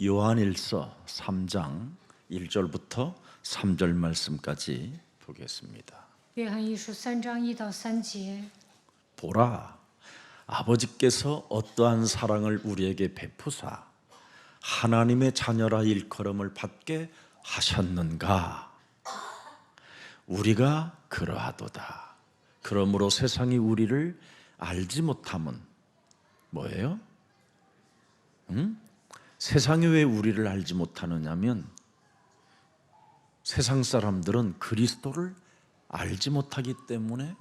요한일서 3장 1절부터 3절 말씀까지 보겠습니다. 约翰一书3章1到3节， 보라, 아버지께서 어떠한 사랑을 우리에게 베푸사 하나님의 자녀라 일컬음을 받게 하셨는가. 우리가 그러하도다. 그러므로 세상이 우리를 알지 못함은 뭐예요? 세상이 왜 우리를 알지 못하느냐면 세상 사람들은 그리스도를 알지 못하기 때문에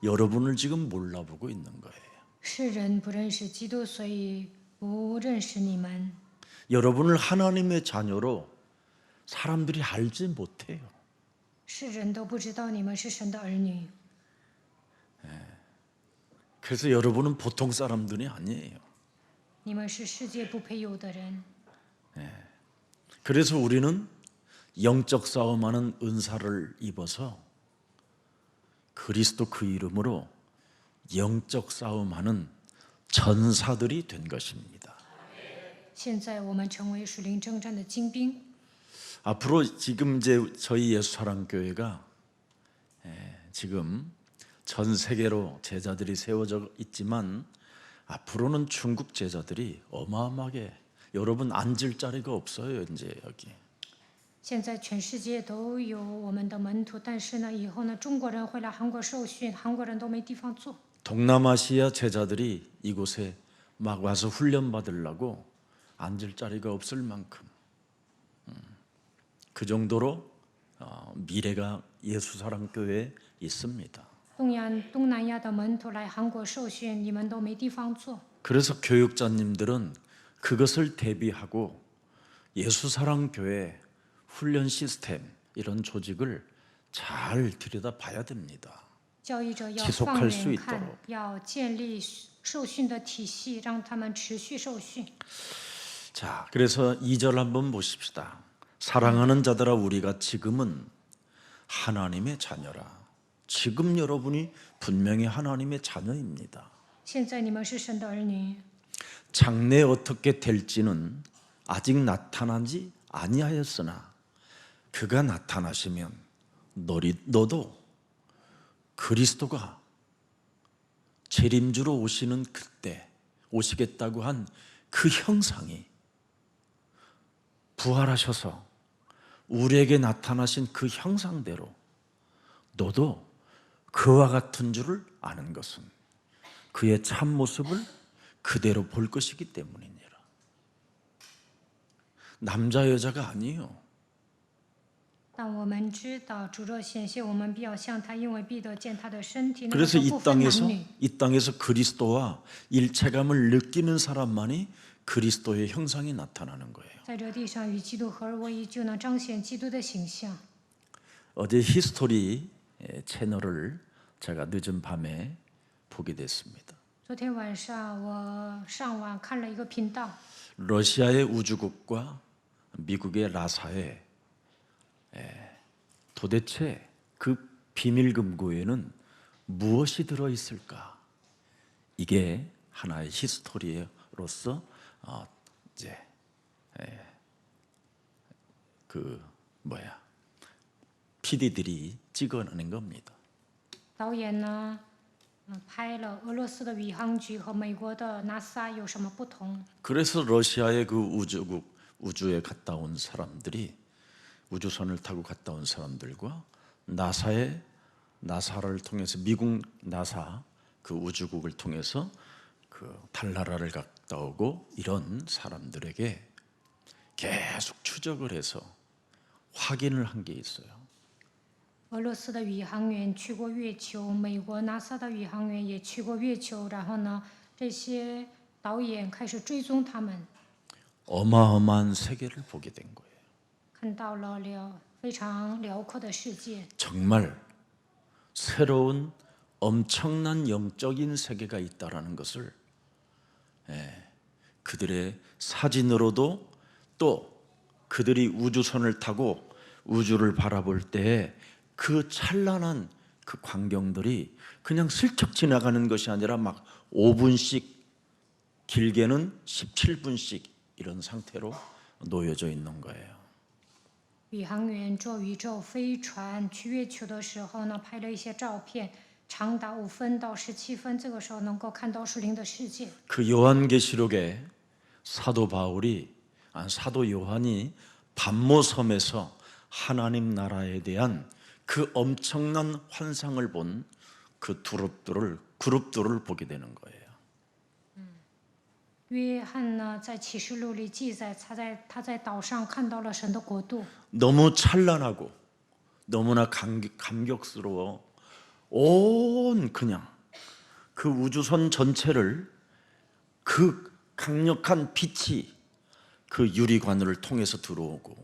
여러분을 지금 몰라보고 있는 거예요. 世人不认识基督，所以不认识你们。 여러분을 하나님의 자녀로 사람들이 알지 못해요. 世人都不知道你们是神的儿女， 그래서 여러분은 보통 사람들이 아니에요. 你们是世界不配有的人。 그래서 우리는 영적 싸움하는 은사를 입어서 그리스도 그 이름으로 영적 싸움하는 전사들이 된 것입니다. 现在我们成为属灵征战的精兵。 앞으로 지금 이제 저희 예수사랑교회가 지금 전 세계로 제자들이 세워져 있지만 앞으로는 중국 제자들이 어마어마하게 여러분 앉을 자리가 없어요. 이제 여기 现在全世界都有我们的门徒，但是呢，以后呢，中国人会来韩国受训，韩国人都没地方坐。 동남아시아 제자들이 이곳에 막 와서 훈련 받으려고 앉을 자리가 없을 만큼 그 정도로 미래가 예수사랑교회에 있습니다. 东南亚的门徒来韩国受训，你们都没地方坐。 그래서 교육자님들은 그것을 대비하고 예수사랑교회 훈련 시스템 이런 조직을 잘 들여다봐야 됩니다. 教育者要 지속할 放 수 远 있도록 看，要建立受训的体系，让他们持续受训。 자, 그래서 2절 한번 보십시다. 사랑하는 자들아, 우리가 지금은 하나님의 자녀라. 지금 여러분이 분명히 하나님의 자녀입니다. 现在你们是神的儿女， 장래 어떻게 될지는 아직 나타나지 아니하였으나 그가 나타나시면 너도 그리스도가 재림주로 오시는 그때 오시겠다고 한 그 형상이 부활하셔서 우리에게 나타나신 그 형상대로 너도 그와 같은 줄을 아는 것은 그의 참모습을 그대로 볼 것이기 때문이니라. 남자 여자가 아니에요. 但我们知道主若显现，我们必要像他，因为必得见他的身体。那个 그래서 都不分男女。 이 땅에서 그리스도와 일체감을 느끼는 사람만이 그리스도의 형상이 나타나는 거예요. 在这地上与基督合而为一，就能彰显基督的形象。 어제 히스토리 채널을 제가 늦은 밤에 보게 됐습니다. 昨天晚上我上网看了一个频道， 러시아의 우주국과 미국의 라사에 도대체 그 비밀 금고에는 무엇이 들어 있을까? 이게 하나의 히스토리로서 이제 PD들이 찍어내는 겁니다. 导演呢，拍了俄罗斯的宇航局和美国的 NASA 有什么不同。 그래서 러시아의 그 우주에 갔다 온 사람들이 우주선을 타고 갔다 온 사람들과 나사를 통해서 미국 나사 그 우주국을 통해서 그 달나라를 갔다 오고 이런 사람들에게 계속 추적을 해서 확인을 한 게 있어요. 俄罗斯的宇航员去过月球，美国 NASA 的宇航员也去过月球，然后呢，这些导演开始追踪他们， 어마어마한 세계를 보게 된 거예요. 看到了非常辽阔的世界， 정말 새로운 엄청난 영적인 세계가 있다라는 것을 그들의 사진으로도 또 그들이 우주선을 타고 우주를 바라볼 때에 그 찬란한 그 광경들이 그냥 슬쩍 지나가는 것이 아니라 막 5분씩 길게는 17분씩 이런 상태로 놓여져 있는 거예요. 宇航员坐宇宙飞船去月球的时候呢，拍了一些照片，长达5分到17分，这个时候能够看到属灵的世界。 그 요한계시록에 사도 요한이 반모섬에서 하나님 나라에 대한 그 엄청난 환상을 본 그 그룹들을 보게 되는 거예요. 约翰呢，在启示录里记载，他在岛上看到了神的国度， 너무 찬란하고 너무나 감격스러워 온 그냥 그 우주선 전체를 그 강력한 빛이 그 유리관을 통해서 들어오고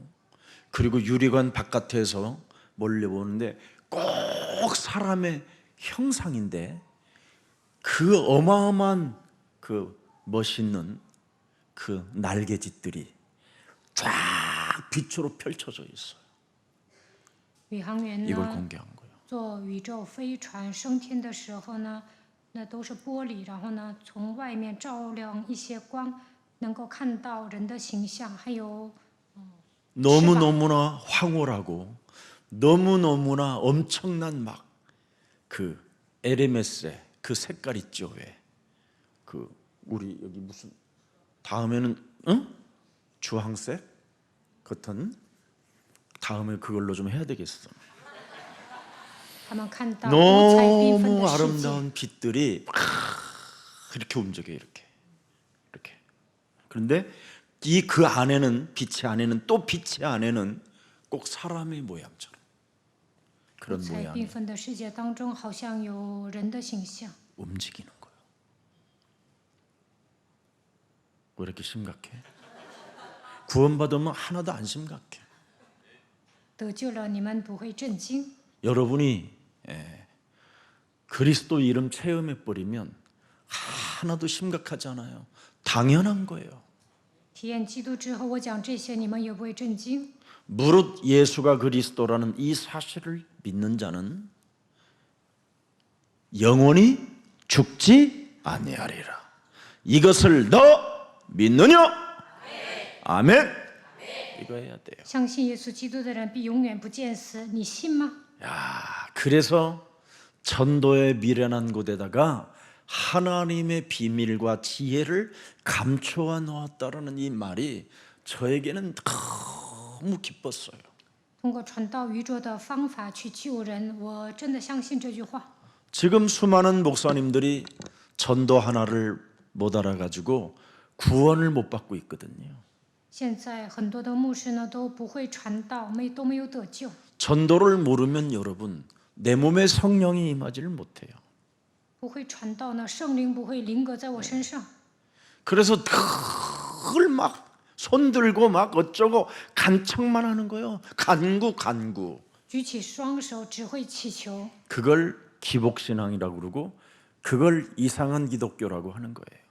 그리고 유리관 바깥에서 몰려오는데 꼭 사람의 형상인데 그 어마어마한 그 멋있는 그 날개짓들이 쫙 빛으로 펼쳐져 있어요. 宇航员 이걸 呢 공개한 거예요. 坐宇宙飞船升天的时候呢，那都是玻璃，然后呢从外面照亮一些光，能够看到人的形象，还有 너무너무나 황홀하고 너무너무나 엄청난 막 그 에르메스의 그 색깔 있죠. 왜? 그 우리 여기 무슨 다음에는 주황색 같은 다음에 그걸로 좀 해야 되겠어. 他们看到五彩缤纷 너무 的世界。 아름다운 빛들이 막 이렇게 움직여 이렇게. 그런데 이 그 안에는 빛의 안에는 또 빛의 안에는 꼭 사람의 모양처럼 五 그런 彩缤 모양이 纷的世界当中，好像有人的形象。 움직이는 거예요. 왜 이렇게 심각해? 구원받으면 하나도 안 심각해. 得救了，你们不会震惊。 여러분이 그리스도 이름 체험해 버리면 하나도 심각하지 않아요. 당연한 거예요. 体验基督之后，我讲这些，你们也不会震惊。 무릇 예수가 그리스도라는 이 사실을 믿는 자는 영원히 죽지 아니하리라. 이것을 너 믿느냐? 아멘. 이거 해야 돼요. 相信耶稣基督的人必永远不见死，你信吗？ 야, 그래서 전도의 미련한 곳에다가 하나님의 비밀과 지혜를 감춰 놓았다라는 이 말이 저에게는 너무 기뻤어요. 通过传道愚拙的方法去救人，我真的相信这句话。 지금 수많은 목사님들이 전도 하나를 못 알아가지고 구원을 못 받고 있거든요. 现在很多的牧师呢都不会传道，都没有得救。 전도를 모르면 여러분 내 몸에 성령이 임하지를 못해요. 不会传道呢，圣灵不会临格在我身上。 그래서 늘 막 손들고 막 어쩌고 간청만 하는 거예요. 간구. 举起双手只会祈求， 그걸 기복신앙이라고 그러고 그걸 이상한 기독교라고 하는 거예요.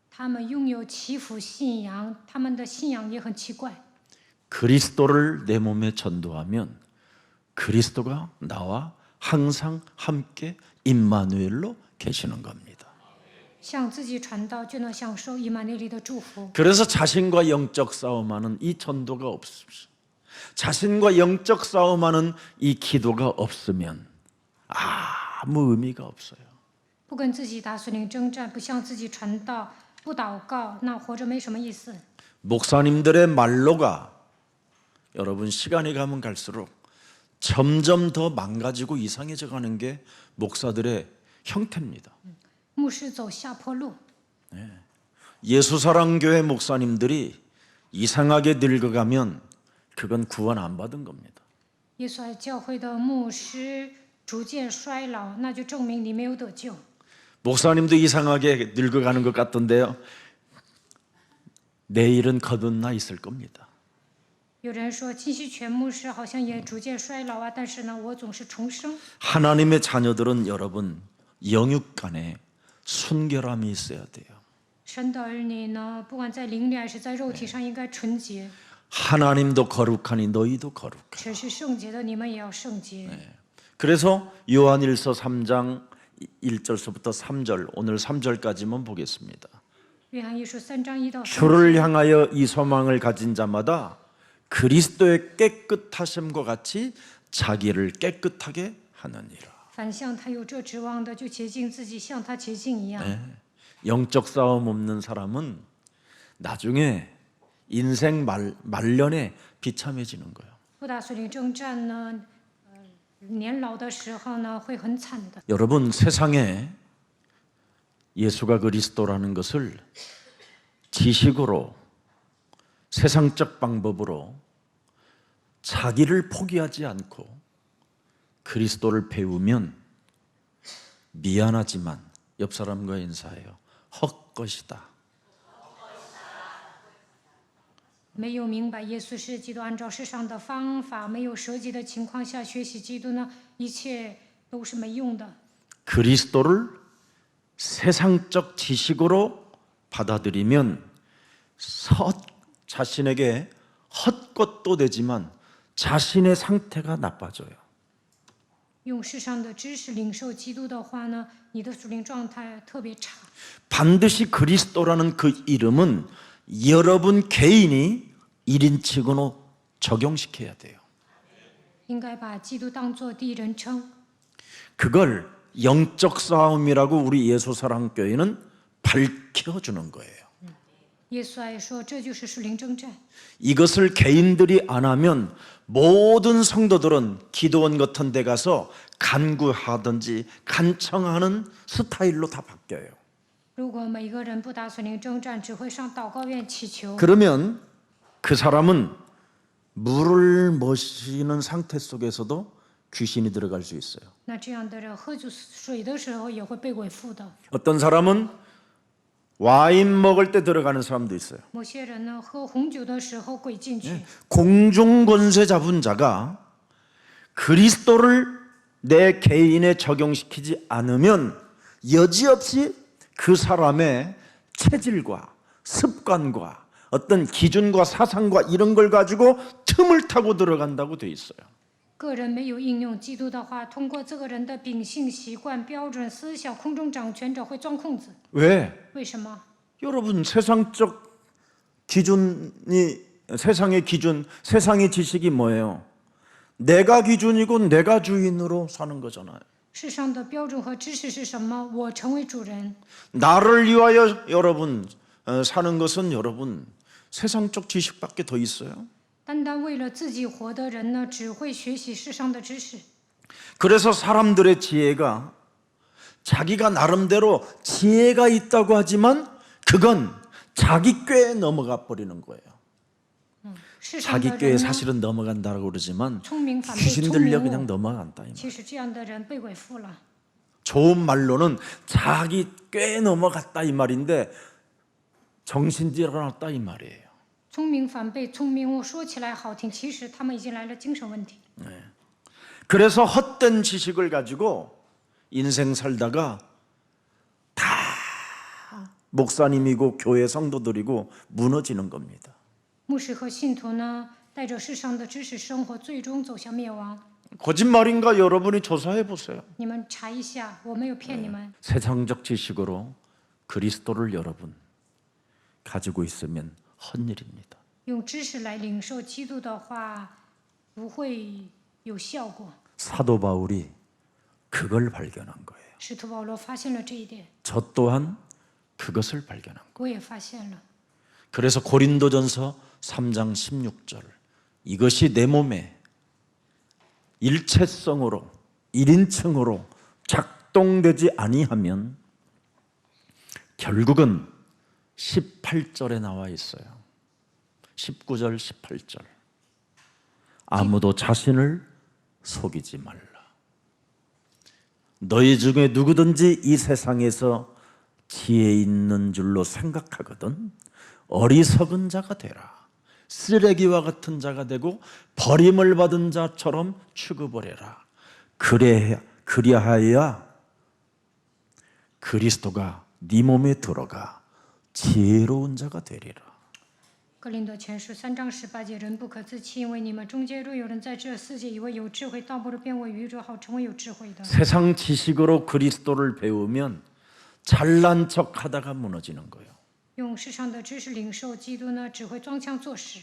他们拥有祈福信仰，他们的信仰也很奇怪。 그리스도를 내 몸에 전도하면 그리스도가 나와 항상 함께 임마누엘로 계시는 겁니다. 向自己传道，就能享受以马内利的祝福。 그래서 자신과 영적 싸움하는 이 전도가 없습니다. 자신과 영적 싸움하는 이 기도가 없으면 아무 의미가 없어요. 不跟自己打属灵征战，不向自己传道，不祷告，那活着没什么意思。 목사님들의 말로가 여러분 시간이 가면 갈수록 점점 더 망가지고 이상해져 가는 게 목사들의 형태입니다. 牧师走下坡路， 예수사랑교회 목사님들이 이상하게 늙어가면 그건 구원 안 받은 겁니다. 耶稣爱教会的牧师逐渐衰老，那就证明你没有得救。 목사님도 이상하게 늙어가는 것 같던데요. 내일은 거듭나 있을 겁니다. 有人说金希全牧师好像也逐渐衰老啊，但是呢，我总是重生。 하나님의 자녀들은 여러분 영육 간에 순결함이 있어야 돼요. 神的儿女呢，不管在灵里还是在肉体上，应该纯洁。 하나님도 거룩하니 너희도 거룩하라. 神是圣洁的，你们也要圣洁。 그래서 요한일서 3장 1절서부터 3절 오늘 3절까지만 보겠습니다. 约翰一书3章1到3 주를 节。 향하여 이 소망을 가진 자마다 그리스도의 깨끗하심과 같이 자기를 깨끗하게 하느니라. 反向他有这指望的，就洁净自己，像他洁净一样。 영적 싸움 없는 사람은 나중에 인생 말년에 비참해지는 거예요. 不打属灵征战呢，年老的时候呢，会很惨的。 여러분, 세상에 예수가 그리스도라는 것을 지식으로, 세상적 방법으로 자기를 포기하지 않고 그리스도를 배우면 미안하지만 옆 사람과 인사해요. 헛것이다. 没有明白耶稣是基督，按照世上的方法，没有舍己的情况下学习基督呢，一切都是没用的。 그리스도를 세상적 지식으로 받아들이면 자신에게 헛것도 되지만 자신의 상태가 나빠져요. 用世上的知识领受基督的话呢，你的属灵状态特别差。 반드시 그리스도라는 그 이름은 여러분 개인이 1인칭으로 적용시켜야 돼요. 应该把基督当作第一人称。 그걸 영적 싸움이라고 우리 예수사랑교회는 밝혀주는 거예요. 耶稣爱说，这就是属灵征战。 이것을 개인들이 안 하면 모든 성도들은 기도원 같은 데 가서 간구하든지 간청하는 스타일로 다 바뀌어요. 如果每个人不打属灵征战，只会上祷告院祈求， 그러면 그 사람은 물을 마시는 상태 속에서도 귀신이 들어갈 수 있어요. 那这样的人喝酒水的时候也会被鬼附的。 어떤 사람은 와인 먹을 때 들어가는 사람도 있어요. 某些人呢，喝红酒的时候鬼进去。 공중권세 잡은 자가 그리스도를 내 개인에 적용시키지 않으면 여지없이 그 사람의 체질과 습관과 어떤 기준과 사상과 이런 걸 가지고 틈을 타고 들어간다고 돼 있어요. 个人没有应用基督的话，通过这个人的秉性、习惯、标准、思想，空中掌权者会钻空子。 왜? 为什么？ 여러분, 세상적 기준이 세상의 기준, 세상의 지식이 뭐예요? 내가 기준이고 내가 주인으로 사는 거잖아요. 世上的标准和知识是什么？我成为主人。 나를 위하여 여러분 사는 것은 여러분 세상적 지식밖에 더 있어요. 单单为了自己活的人呢，只会学习世上的知识。 그래서 사람들의 지혜가 자기가 나름대로 지혜가 있다고 하지만 그건 자기 꾀에 넘어가 버리는 거예요. 世上 자기 的 꾀에 人呢， 사실은 넘어간다고 그러지만 聪明反被 귀신 聪 들려 明 그냥 误。 넘어간다. 이 말. 其实这样的人被鬼附了。 좋은 말로는 자기 꾀에 넘어갔다 이 말인데 정신질 났다 이 말이에요. 聪明反被聪明误，说起来好听，其实他们已经来了精神问题。 그래서 헛된 지식을 가지고 인생 살다가 다 목사님이고 교회 성도들이고 무너지는 겁니다. 牧师和信徒呢，带着世上的知识生活，最终走向灭亡。 거짓말인가 여러분이 조사해 보세요. 你们查一下，我没有骗你们。 세상적 지식으로 그리스도를 여러분 가지고 있으면 헛일입니다. 用知识来领受基督的话，不会有效果。 사도 바울이 그걸 발견한 거예요. 使徒保罗发现了这一点， 저 또한 그것을 발견한 거예요. 我也发现了。 그래서 고린도전서 3장 16절 이것이 내 몸에 일체성으로 1인칭으로 작동되지 아니하면 결국은 18절에 나와 있어요. 19절 18절 아무도 자신을 속이지 말라. 너희 중에 누구든지 이 세상에서 지혜 있는 줄로 생각하거든 어리석은 자가 되라. 쓰레기와 같은 자가 되고 버림을 받은 자처럼 취급을 해라. 그리하여야 그리스도가 네 몸에 들어가 지혜로운 자가 되리라. 格林多前书3章18节，人不可自欺，因为你们中间若有人在这世界以为有智慧，倒不如变为愚者，好成为有智慧的。 세상 지식으로 그리스도를 배우면 잘난 척하다가 무너지는 거예요. 用世上的知识领受基督呢，只会装腔作势，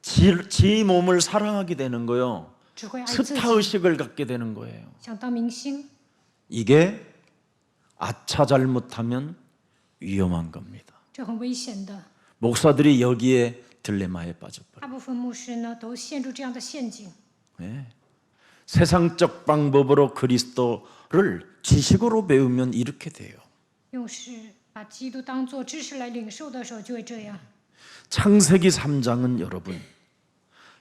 지 몸을 사랑하게 되는 거요. 只会爱自己， 스타 의식을 갖게 되는 거예요. 想当明星。 이게 아차 잘못하면 위험한 겁니다. 这很危险的。 목사들이 여기에 딜레마에 빠져버려요. 大部分牧师呢，都陷入这样的陷阱。 네. 세상적 방법으로 그리스도를 지식으로 배우면 이렇게 돼요. 用是把基督当作知识来领受的时候，就会这样。 창세기 3장은 여러분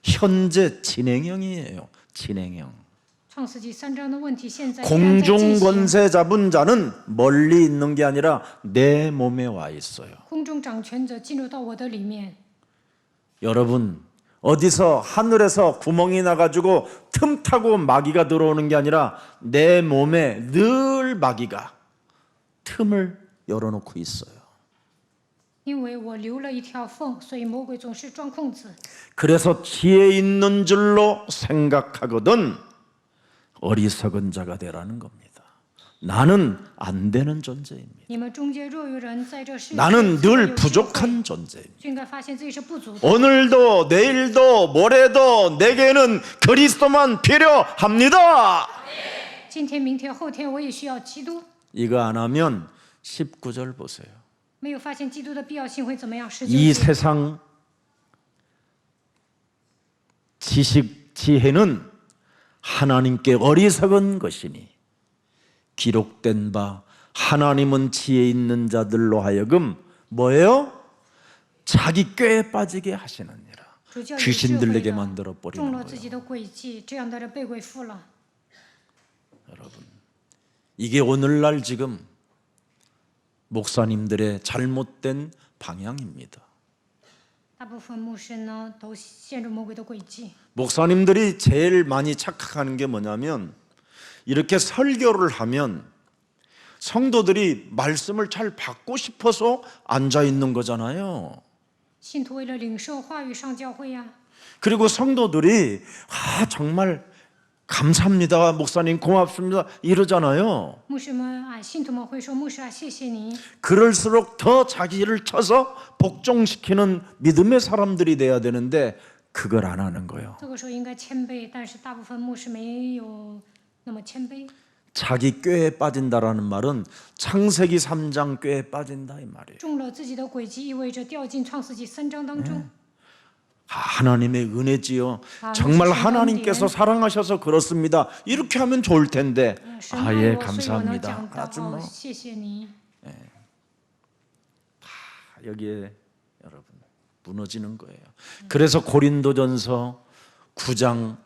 현재 진행형이에요. 진행형. 创世纪3章的问题，现在依然在进 공중 行。 권세 잡은 자는 멀리 있는 게 아니라 내 몸에 와 있어요. 空中掌权者进入到我的里面。 여러분 어디서 하늘에서 구멍이 나가지고 틈 타고 마귀가 들어오는 게 아니라 내 몸에 늘 마귀가 틈을 열어놓고 있어요. 因为我留了一条缝，所以魔鬼总是钻空子。 그래서 지혜 있는 줄로 생각하거든 어리석은 자가 되라는 겁니다. 나는 안 되는 존재입니다. 你们中间若有人在这世上 나는 有 늘 智慧 부족한 존재입니다. 就应该发现自己是不足的。 오늘도 내일도 모레도 내게는 그리스도만 필요합니다. 今天、明天、后天，我也需要基督。 이거 안 하면 19절 보세요. 没有发现基督的必要性会怎么样？19 이 节 세상 지식 지혜는 하나님께 어리석은 것이니 기록된 바 하나님은 지혜 있는 자들로 하여금 뭐예요? 자기 꾀에 빠지게 하시느니라. 主教有智慧 귀신들에게 的 만들어 中 버리는 了自 거예요. 己的诡计，这样的人被鬼附了。 이게 오늘날 지금 목사님들의 잘못된 방향입니다. 大部分牧师呢，都陷入魔鬼的诡计。 목사님들이 제일 많이 착각하는 게 뭐냐면 이렇게 설교를 하면 성도들이 말씀을 잘 받고 싶어서 앉아 있는 거잖아요. 信徒为了领受话语上教会呀、 그리고 성도들이 정말 감사합니다. 목사님 고맙습니다. 이러잖아요. 牧师们啊，信徒们会说：“牧师啊，谢谢你。 그럴수록 더 자기를 쳐서 복종시키는 믿음의 사람들이 돼야 되는데 그걸 안 하는 거예요. 这个时候应该谦卑，但是大部分牧师没有那么谦卑。 자기 꾀에 빠진다라는 말은 창세기 3장 꾀에 빠진다 이 말이에요. 中了自己的诡计，意味着掉进创世纪3章当中。 하나님의 은혜지요. 아, 정말 하나님 하나님께서 사랑하셔서 그렇습니다. 이렇게 하면 좋을 텐데. 神爱 예 我，所以我能 감사합니다. 讲到 아주 뭐 谢谢你。 여기에 여러분 무너지는 거예요. 그래서 고린도전서 9장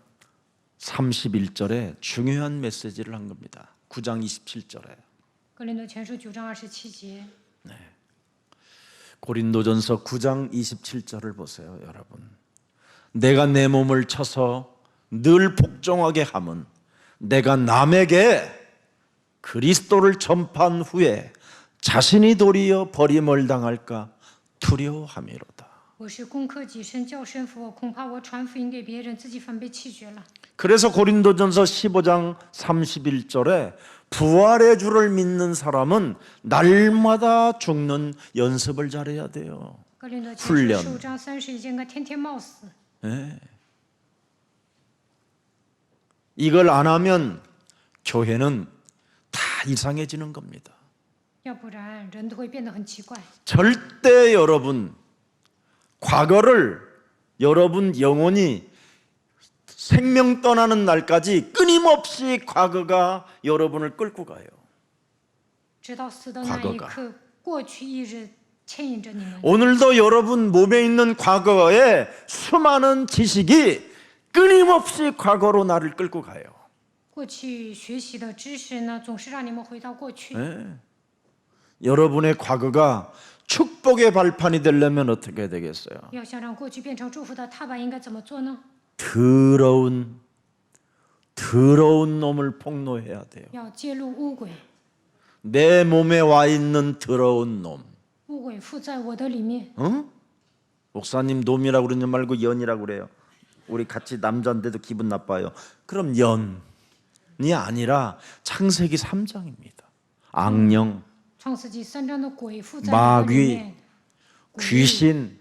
31절에 중요한 메시지를 한 겁니다. 9장 27절에 格林多前书9章27节， 고린도전서 9장 27절을 보세요, 여러분. 내가 내 몸을 쳐서 늘 복종하게 함은 내가 남에게 그리스도를 전파한 후에 자신이 도리어 버림을 당할까 두려워함이로다. 我是攻克己身，叫身服我，恐怕我传福音给别人，自己反被弃绝了。 그래서 고린도전서 15장 31절에 부활의 주를 믿는 사람은 날마다 죽는 연습을 잘해야 돼요. 格林多前 훈련 书15章30节，应该天天冒死。 네. 이걸 안 하면 교회는 다 이상해지는 겁니다. 要不然人都会变得很奇怪。 절대 여러분 과거를 여러분 영혼이 생명 떠나는 날까지 끊임없이 과거가 여러분을 끌고 가요. 直到死的那一 과거가 刻，过去一直牵引着你们。 오늘도 여러분 몸에 있는 과거의 수많은 지식이 끊임없이 과거로 나를 끌고 가요. 过去学习的知识呢，总是让你们回到过去。 네. 여러분의 과거가 축복의 발판이 되려면 어떻게 되겠어요? 要想让过去变成祝福的踏板，应该怎么做呢？ 더러운 놈을 폭로해야 돼요. 要揭露污鬼， 내 몸에 와 있는 더러운 놈. 污鬼附在我的里面。 응? 목사님 놈이라고 그러지 말고 연이라고 그래요. 우리 같이 남자인데도 기분 나빠요. 그럼 연이 아니라 창세기 3장입니다. 악령, 创世纪3章的鬼附在我的里面， 귀신,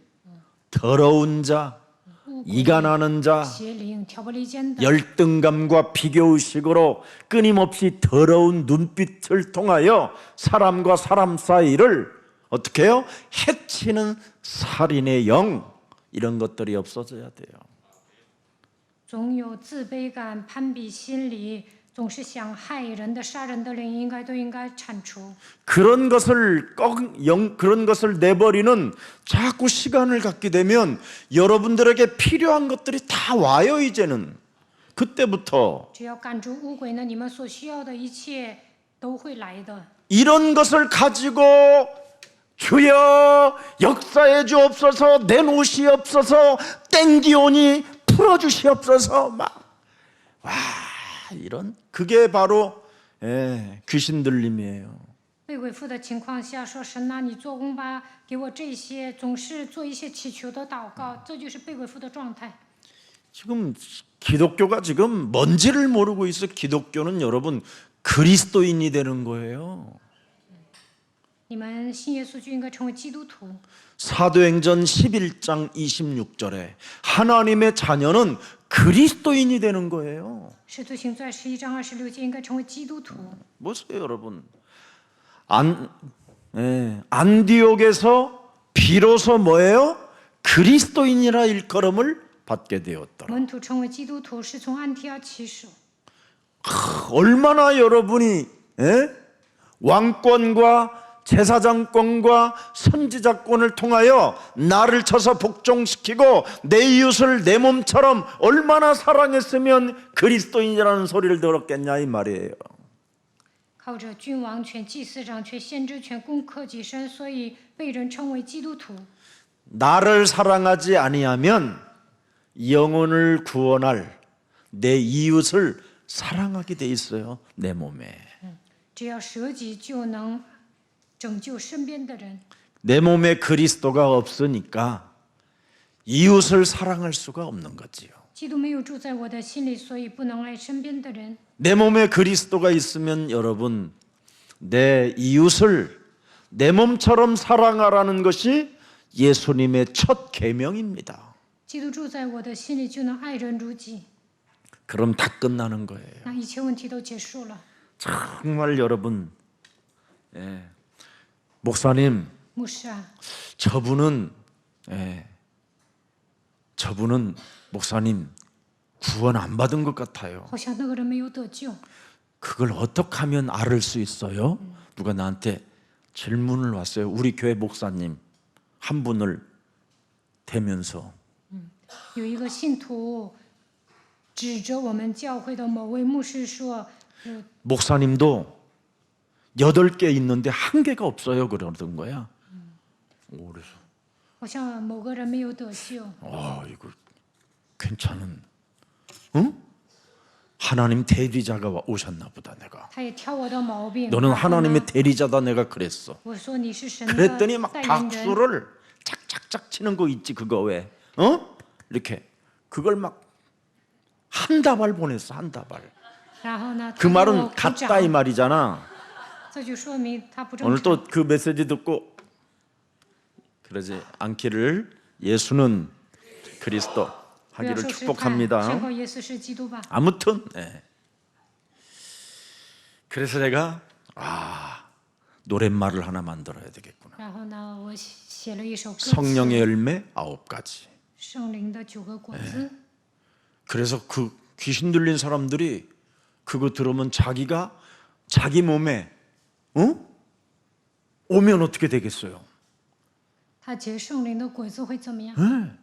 더러운 자, 污鬼、 이간하는 자, 邪灵、挑拨离间的， 열등감과 비교의식으로 끊임없이 더러운 눈빛을 통하여 사람과 사람 사이를 어떻게 해요? 해치는 살인의 영, 이런 것들이 없어져야 돼요. 总有自卑感、攀比心理，总是想害人的、杀人的灵，都应该铲除。 그런 것을 내버리는 자꾸 시간을 갖게 되면 여러분들에게 필요한 것들이 다 와요. 이제는 그때부터 只要赶住污鬼呢，你们所需要的一切都会来的。 이런 것을 가지고 주여 역사해 주옵소서, 내놓으시옵소서, 땡기오니 풀어주시옵소서, 와 이런 그게 바로 귀신 들림이에요. 被鬼附的情况下，说神呐，你做工吧，给我这些，总是做一些祈求的祷告，这就是被鬼附的状态。 지금 기독교가 지금 뭔지를 모르고 있어. 기독교는 여러분 그리스도인이 되는 거예요. 你们信耶稣就应该成为基督徒。 사도행전 11장 26절에 하나님의 자녀는 그리스도인이 되는 거예요. 使徒行传11章26节应该成为基督徒。 보세요, 여러분. 안디옥에서 비로소 뭐예요? 그리스도인이라 일컬음을 받게 되었더라. 门徒成为基督徒是从安提阿起手。 얼마나 여러분이 왕권과 제사장권과 선지자권을 통하여 나를 쳐서 복종시키고 내 이웃을 내 몸처럼 얼마나 사랑했으면 그리스도인이라는 소리를 들었겠냐 이 말이에요. 靠着君王权、祭司长权、先知权攻克己身，所以被人称为基督徒。 나를 사랑하지 아니하면 영혼을 구원할 내 이웃을 사랑하게 돼 있어요. 내 몸에. 只要舍己，就能拯救身边的人。 내 몸에 그리스도가 없으니까 이웃을 사랑할 수가 없는 거지요. 基督没有住在我的心里，所以不能爱身边的人。 내 몸에 그리스도가 있으면 여러분 내 이웃을 내 몸처럼 사랑하라는 것이 예수님의 첫 계명입니다. 基督住在我的心里，就能爱人如己， 그럼 다 끝나는 거예요. 那一切问题都结束了。 정말 여러분, 목사님, 牧师啊， 저분은 목사님 구원 안 받은 것 같아요. 好像那个人没有得救， 그걸 어떻게 하면 알 수 있어요? 누가 나한테 질문을 왔어요. 우리 교회 목사님 한 분을 대면서 有一个信徒指着我们教会的某位牧师说： 목사님도 8개 있는데 1개가 없어요. 그러던 거야. 그래서 好像某个人没有得救。 이거 괜찮은, 응? 하나님 대리자가 오셨나 보다. 내가 他也挑我的毛病。 너는 然后呢 하나님의 대리자다. 내가 그랬어. 我说你是神的 그랬더니 막 代言人， 박수를 착착착 치는 거 있지. 그거 왜? 이렇게 그걸 막 한 다발 보냈어. 한 다발. 然后呢， 그 他给我 말은 鼓 같다 이 掌， 말이잖아. 这就说明他不正 오늘 常。 또 그 메시지 듣고 그러지 않기를 예수는 그리스도 不要 하기를 说是他， 축복합니다. 宣告耶稣是基督吧。 아무튼 그래서 내가 노랫말을 하나 만들어야 되겠구나. 然后呢，我写了一首歌词， 성령의 열매 9가지. 圣灵的9个果子。 그래서 그 귀신 들린 사람들이 그거 들으면 자기가 자기 몸에 오면 어떻게 되겠어요? 他结圣灵的果子会怎么样？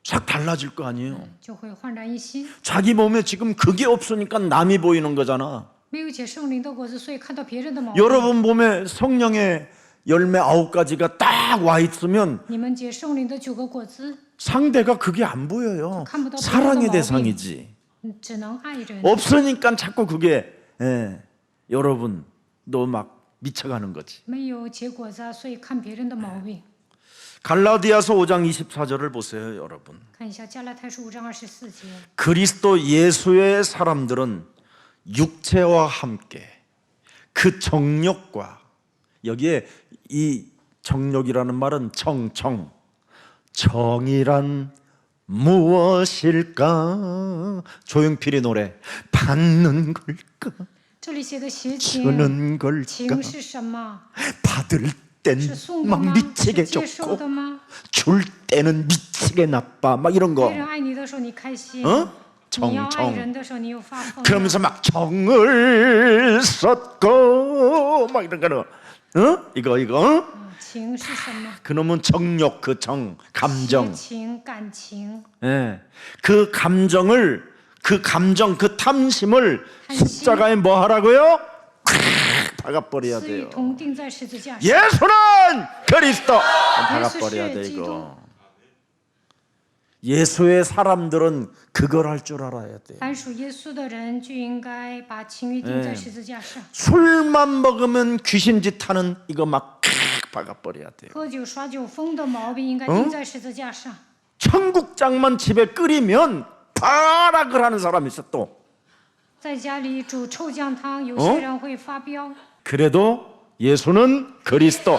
싹 달라질 거 아니에요. 就会焕然一新。 자기 몸에 지금 그게 없으니까 남이 보이는 거잖아. 没有结圣灵的果子，所以看到别人的毛病。 여러분 몸에 성령의 열매 9가지가 딱 와 있으면 你们结圣灵的9个果子， 상대가 그게 안 보여요. 사랑의 대상이지. 只能爱人。 없으니까 자꾸 그게 여러분 너 막 미쳐가는 거지. 没有结果子啊，所以看别人的毛病。 갈라디아서 5장 24절을 보세요, 여러분. 看一下加拉太书5章24节， 그리스도 예수의 사람들은 육체와 함께 그 정욕과 여기에 이 정욕이라는 말은 정이란 무엇일까? 조용필의 노래. 받는 걸까? 这里写的邪情， 주는 걸까? 情是什么？ 받을 땐 是送的 막 吗？ 미치게 是接受 좋고 的吗？ 줄 때는 미치게 나빠 막 이런 别 거. 人爱你的时候你开心， 어? 你要爱 정. 人的时候你又发疯了。 그러면서 막 정을 쏟고 막 이런 거는 이거 情是什么？ 그놈은 정욕 그 정 邪 감정 情、感情。 예. 그 감정 그 탐심을 십자가에 뭐 하라고요? 박아버려야 私欲 돼요. 同钉在十字架上。 예수는 그리스도 박아버려야 돼 이거. 예수의 사람들은 그걸 할 줄 알아야 돼요. 凡属耶稣的人就应该把情欲钉在十字架上。 술만 먹으면 귀신짓 하는 이거 막 박아버려야 돼요. 喝酒耍酒疯的毛病应该钉在十字架上。 청국장만 집에 끓이면 발악을 하는 사람이 있어 또. 在家里煮臭酱汤，有些人会发飙。 그래도 예수는 그리스도.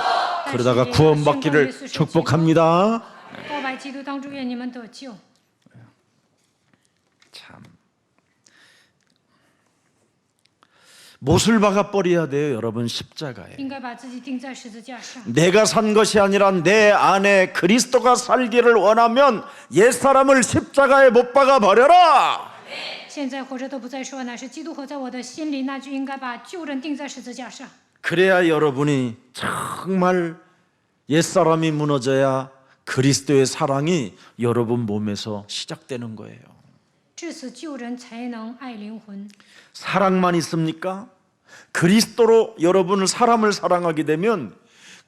그러다가 구원받기를 축복합니다. 告白基督当主，愿你们得救。 참. 못을 박아버려야 돼요, 여러분 십자가에. 应该把自己钉在十字架上。 내가 산 것이 아니라 내 안에 그리스도가 살기를 원하면 옛사람을 십자가에 못 박아 버려라. 现在活着都不再说，乃是基督活在我的心里，那就应该把旧人钉在十字架上。 그래야 여러분이 정말 옛사람이 무너져야 그리스도의 사랑이 여러분 몸에서 시작되는 거예요. 至此，旧人才能爱灵魂。 사랑만 있습니까? 그리스도로 여러분을 사람을 사랑하게 되면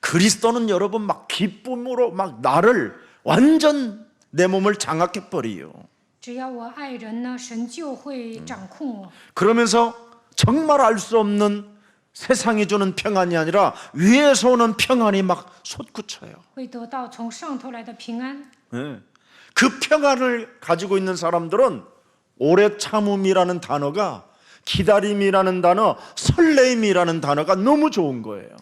그리스도는 여러분 막 기쁨으로 막 나를 완전 내 몸을 장악해 버려요. 只要我爱人呢，神就会掌控我。 그러면서 정말 알 수 없는 세상이 주는 평안이 아니라 위에서 오는 평안이 막 솟구쳐요. 会得到从上头来的平安。 네. 그 평안을 가지고 있는 사람들은 오래 참음이라는 단어가 기다림이라는 단어, 설레임이라는 단어가 너무 좋은 거예요.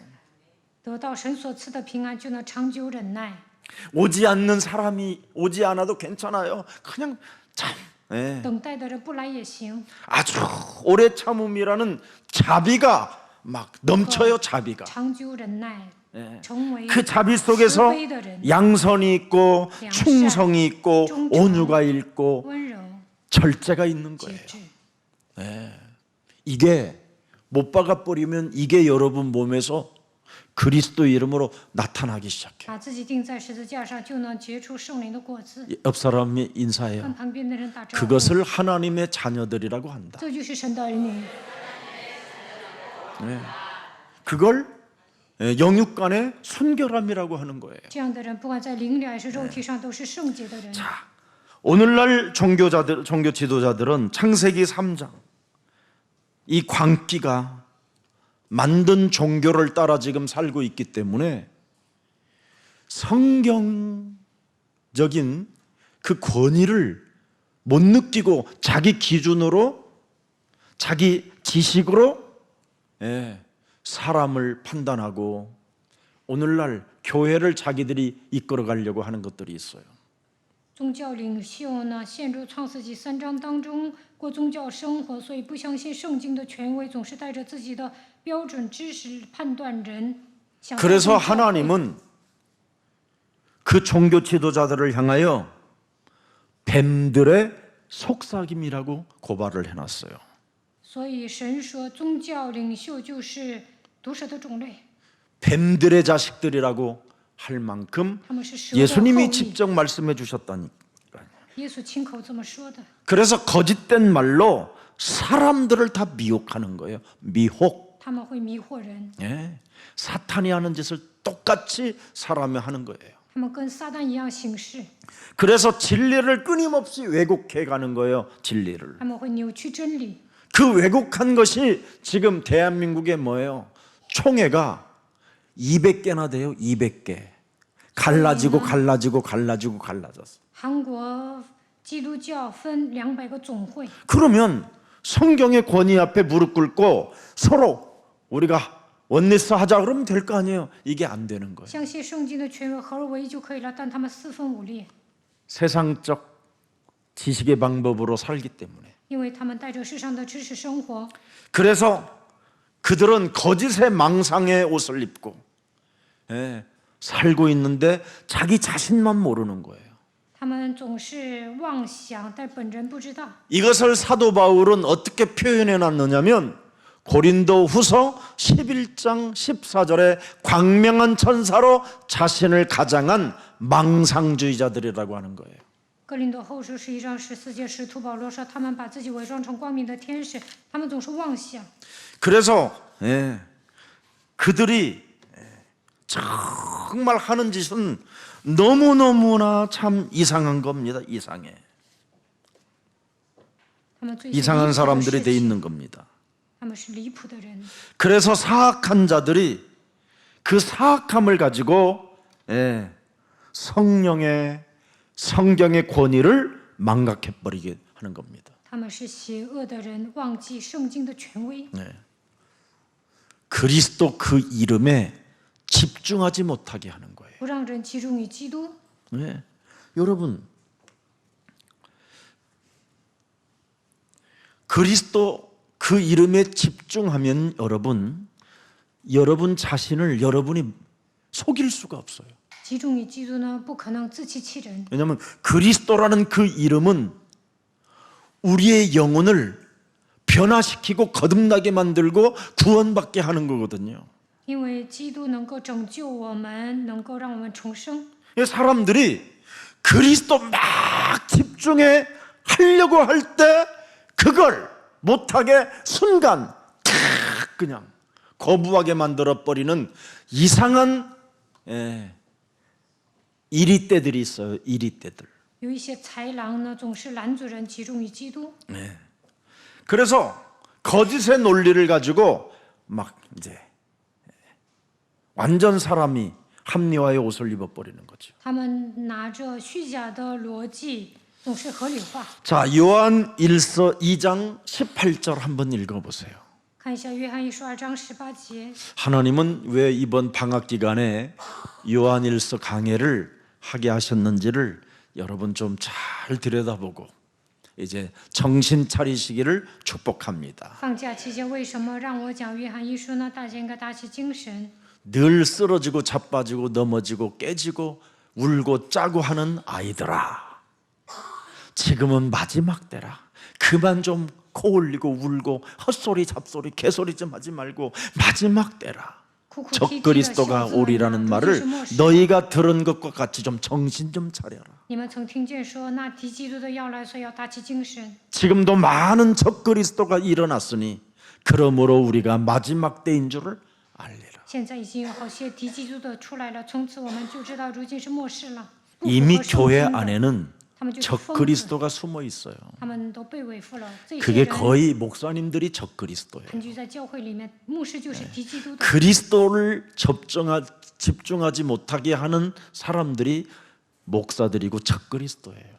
得到神所赐的平安，就能长久忍耐。 오지 않는 사람이 오지 않아도 괜찮아요. 그냥 참 예. 等待的人不来也行。 아주 오래 참음이라는 자비가 막 넘쳐요. 자비가. 长久忍耐， 예. 成为 그 자비 속에서 慈悲的人， 양선이 있고 양산, 충성이 있고忠诚, 온유가 있고 温柔、 절제가 있는 节 거예요. 制。 이게 못 박아버리면 이게 여러분 몸에서 그리스도 이름으로 나타나기 시작해요. 把自己钉在十字架上，就能结出圣灵的果子。 옆 사람이 인사해요. 跟旁边的人打招呼， 그것을 하나님의 자녀들이라고 한다. 这就是神的儿女。 그걸 영육 간의 순결함이라고 하는 거예요. 这样的人，不管在灵里还是肉体上，都是圣洁的人。 오늘날 종교 지도자들은 창세기 3장 이 광기가 만든 종교를 따라 지금 살고 있기 때문에 성경적인 그 권위를 못 느끼고 자기 기준으로 자기 지식으로 사람을 판단하고 오늘날 교회를 자기들이 이끌어 가려고 하는 것들이 있어요. 宗教领袖呢，陷入创世纪3章当中过宗教生活，所以不相信圣经的权威，总是带着自己的标准知识判断人。 그래서 하나님은 그 종교 지도자들을 향하여 뱀들의 속삭임이라고 고발을 해놨어요. 所以神说，宗教领袖就是毒蛇的种类， 뱀들의 자식들이라고 할 만큼 他们是蛇的后 예수님이 裔。 직접 말씀해 주셨다니까. 耶稣亲口这么说的。 그래서 거짓된 말로 사람들을 다 미혹하는 거예요. 미혹. 他们会迷惑人， 예. 사탄이 하는 짓을 똑같이 사람이 하는 거예요. 他们跟撒旦一样行事， 그래서 진리를 끊임없이 왜곡해 가는 거예요. 진리를. 他们会扭曲真理。 그 왜곡한 것이 지금 대한민국에 뭐예요? 총회가 200개나 돼요. 200개. 갈라지고 갈라졌어. 韩国基督教分200个总会， 그러면 성경의 권위 앞에 무릎 꿇고 서로 우리가 원리스 하자 그러면 될 거 아니에요. 이게 안 되는 거예요. 相信圣经的权威，合而为一就可以了。但他们四分五裂， 세상적 지식의 방법으로 살기 때문에. 因为他们带着世上的知识生活， 그래서 그들은 거짓의 망상의 옷을 입고 살고 있는데 자기 자신만 모르는 거예요. 他们总是妄想，但本人不知道。 이것을 사도 바울은 어떻게 표현해 놨느냐면 고린도 후서 11장 14절에 광명한 천사로 자신을 가장한 망상주의자들이라고 하는 거예요. 哥林多后书11章14节，使徒保罗说，他们把自己伪装成光明的天使，他们总是妄想。 그래서 그들이 정말 하는 짓은 너무너무나 참 이상한 겁니다. 이상해. 他们最 이상한 사람들이 돼 있는 겁니다. 他们是离谱的人。 그래서 사악한 자들이 그 사악함을 가지고 성경의 권위를 망각해버리게 하는 겁니다. 他们是邪恶的人，忘记圣经的权威， 그리스도 그 이름에 집중하지 못하게 하는 거예요. 不让人集中于基督。 여러분, 그리스도 그 이름에 집중하면 여러분 자신을 여러분이 속일 수가 없어요. 集中于基督呢，不可能自欺欺人， 왜냐하면 그리스도라는 그 이름은 우리의 영혼을 변화시키고 거듭나게 만들고 구원받게 하는 거거든요. 因为基督能够拯救我们，能够让我们重生。 사람들이 그리스도 막 집중해 하려고 할 때 그걸 못하게 순간 그냥 거부하게 만들어버리는 이상한 이리떼들이 있어요. 이리떼들. 有一些豺狼呢，总是拦阻人集中于基督。 그래서 거짓의 논리를 가지고 막 이제 완전 사람이 합리화의 옷을 입어버리는 거죠. 他们拿着虚假的逻辑，总是合理化。 자, 요한 1서 2장 18절 한번 읽어보세요. 看一下约翰一书2章18节， 하나님은 왜 이번 방학 기간에 요한 1서 강해를 하게 하셨는지를 여러분 좀 잘 들여다보고 이제 정신 차리시기를 축복합니다. 放假期间为什么让我讲约翰一书呢？大家应该打起精神。 늘 쓰러지고 자빠지고 넘어지고 깨지고 울고 짜고 하는 아이들아, 지금은 마지막 때라. 그만 좀 코 올리고 울고 헛소리 잡소리 개소리 좀 하지 말고 마지막 때라. 哭哭啼啼的 적그리스도가 小子们 오리라는 呐， 말을 如今是末世。 너희가 들은 것과 같이 좀 정신 좀 차려라. 你们曾听见说，那敌基督的要来，所以要打起精神。 지금도 많은 적그리스도가 일어났으니 그러므로 우리가 마지막 때인 줄을 알리라. 现在已经有好些敌基督的出来了，从此我们就知道如今是末世了。不符合 이미 圣经 교회 的 안에는 他们就是疯子， 적그리스도가 숨어 있어요. 他们都被伪服了。这些 그게 人 거의 목사님들이 적그리스도예요. 盘踞在教会里面，牧师就是敌基督的。 그리스도를 집중하지 못하게 하는 사람들이 목사들이고 적그리스도예요.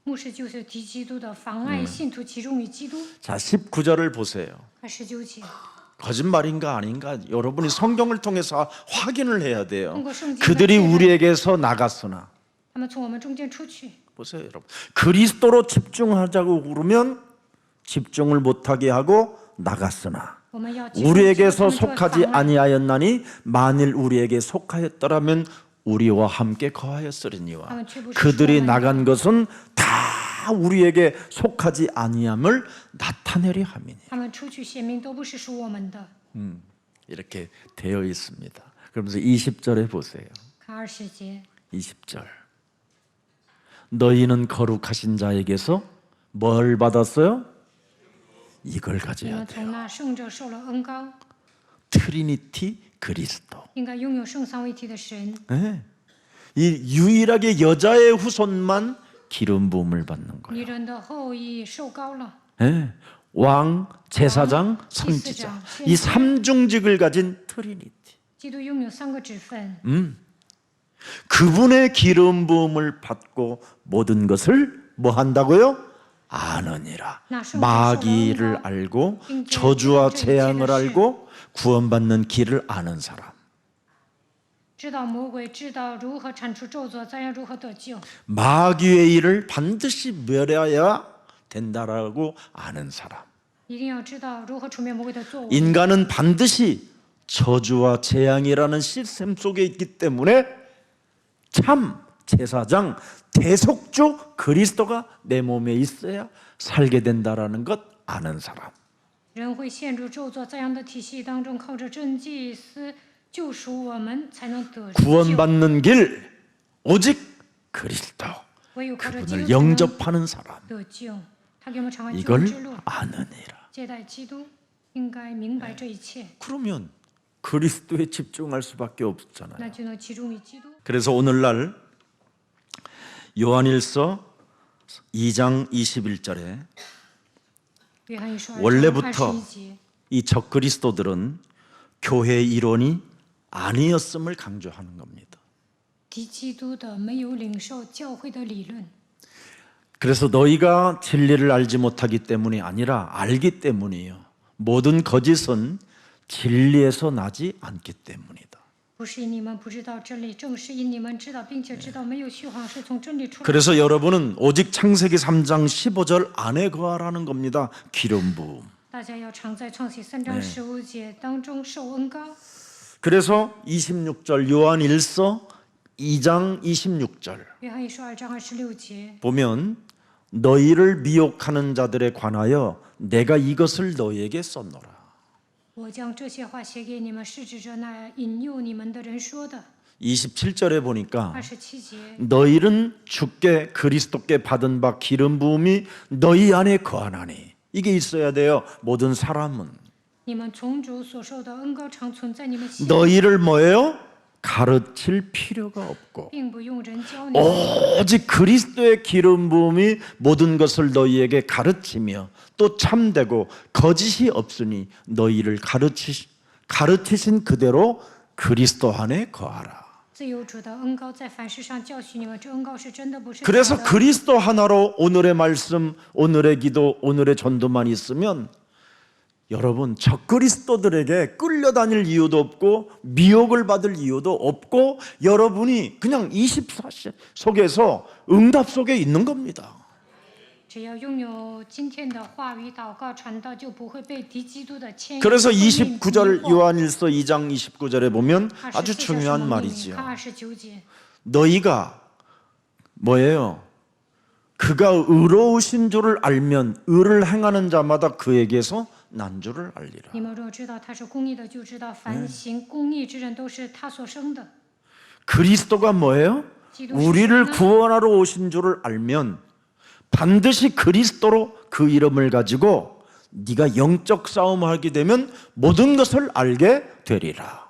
牧师就是敌基督的，妨碍信徒集中于基督。 자, 19절을 보세요. 看19节， 거짓말인가 아닌가 여러분이 성경을 통해서 확인을 해야 돼요. 通过圣经的 그들이 确认 우리에게서 나갔으나, 他们从我们中间出去。 보세요, 여러분. 그리스도로 집중하자고 그러면 집중을 못하게 하고 나갔으나 我们要集中 우리에게서 他们就会 속하지 妨碍 아니하였나니 만일 우리에게 속하였더라면 우리와 함께 거하였으리니와. 그들이 나간 것은 다 우리에게 속하지 아니함을 나타내려 함이니. 他们出去显明都不是属我们的。 이렇게 되어 있습니다. 그러면서 20절에 보세요. 看20节， 20절. 너희는 거룩하신 자에게서 뭘 받았어요? 이걸 你 가져야 们 돼요. 从那圣者受了恩膏， 트리니티 그리스도. 应该拥有圣三位一体的神。 네. 이 유일하게 여자의 후손만 기름 부음을 받는 거예요. 女人的后裔受膏了， 네. 왕, 제사장, 선지자. 이 삼중직을 가진 트리니티. 基督拥有3个职分。 그분의 기름 부음을 받고 모든 것을 뭐 한다고요? 아느니라. 마귀를 알고 저주와 재앙을 알고 구원받는 길을 아는 사람. 知道魔鬼，知道如何铲除咒诅，咱要如何得救。 마귀의 일을 반드시 멸해야 된다라고 아는 사람. 一定要知道如何除灭魔鬼的作为。 인간은 반드시 저주와 재앙이라는 시스템 속에 있기 때문에 참 제사장, 대속주 그리스도가 내 몸에 있어야 살게 된다라는 것 아는 사람. 人会陷入咒诅这样的体系当中，靠着真祭司救赎我们，才能得救。 구원받는 길 오직 그리스도. 唯有靠着基 그분을 督才能 영접하는 사람. 得救。他给我们敞开救 이걸 恩之路， 아느니라. 接待基督，应该明白这一切， 그러면 그리스도에 집중할 수밖에 없잖아요. 那就能集中于基督。 그래서 오늘날 요한일서 2장 21절에 约翰一书2 원래부터 21节， 이 적그리스도들은 교회 이론이 아니었음을 강조하는 겁니다. 敌基督的没有领受教会的理论， 그래서 너희가 진리를 알지 못하기 때문이 아니라 알기 때문이에요. 모든 거짓은 진리에서 나지 않기 때문이다. 不是因你们不知道真理，正是因你们知道，并且知道没有虚谎是从真理出来的。 그래서 여러분은 오직 창세기 3장 15절 안에 거하라는 겁니다. 기름 부음. 大家要常在创启3章15节当中受恩膏。 그래서 26절 요한일서 2장 26절 约翰一书2章26节， 보면 너희를 미혹하는 자들에 관하여 내가 이것을 너희에게 썼노라. 我将这些话写给你们，是指着那引诱你们的人说的。 27절에 보니까 27节， 너희는 주께 그리스도께 받은 바 기름 부음이 너희 안에 거하나니 이게 있어야 돼요. 모든 사람은 你们从主所受的恩膏常存在你们心里， 너희를 뭐예요? 가르칠 필요가 없고 并不用人教你们。 오직 그리스도의 기름 부음이 모든 것을 너희에게 가르치며 또 참되고 거짓이 없으니 너희를 가르치신 그대로 그리스도 안에 거하라. 自由主的恩膏在凡事上教训你们，这恩膏是真的，不是假 그래서 的。 그리스도 하나로 오늘의 말씀, 오늘의 기도, 오늘의 전도만 있으면 여러분 적그리스도들에게 끌려다닐 이유도 없고 미혹을 받을 이유도 없고 여러분이 그냥 24시 속에서 응답 속에 있는 겁니다. 只要拥有今天的话语祷告传道，就不会被敌基督的牵引。 그래서 29 29절 요한일서 2장 29절에 보면 24 아주 节 중요한 什么命令 말이지요. 看29节， 너희가 뭐예요? 그가 의로우신 줄을 알면 의를 행하는 자마다 그에게서 난 줄을 알리라. 你们若知道他是公义的，就知道凡行公义之人都是他所生的。 그리스도가 뭐예요? 우리를 구원하러 오신 줄을 알면 반드시 그리스도로 그 이름을 가지고 네가 영적 싸움을 하게 되면 모든 것을 알게 되리라.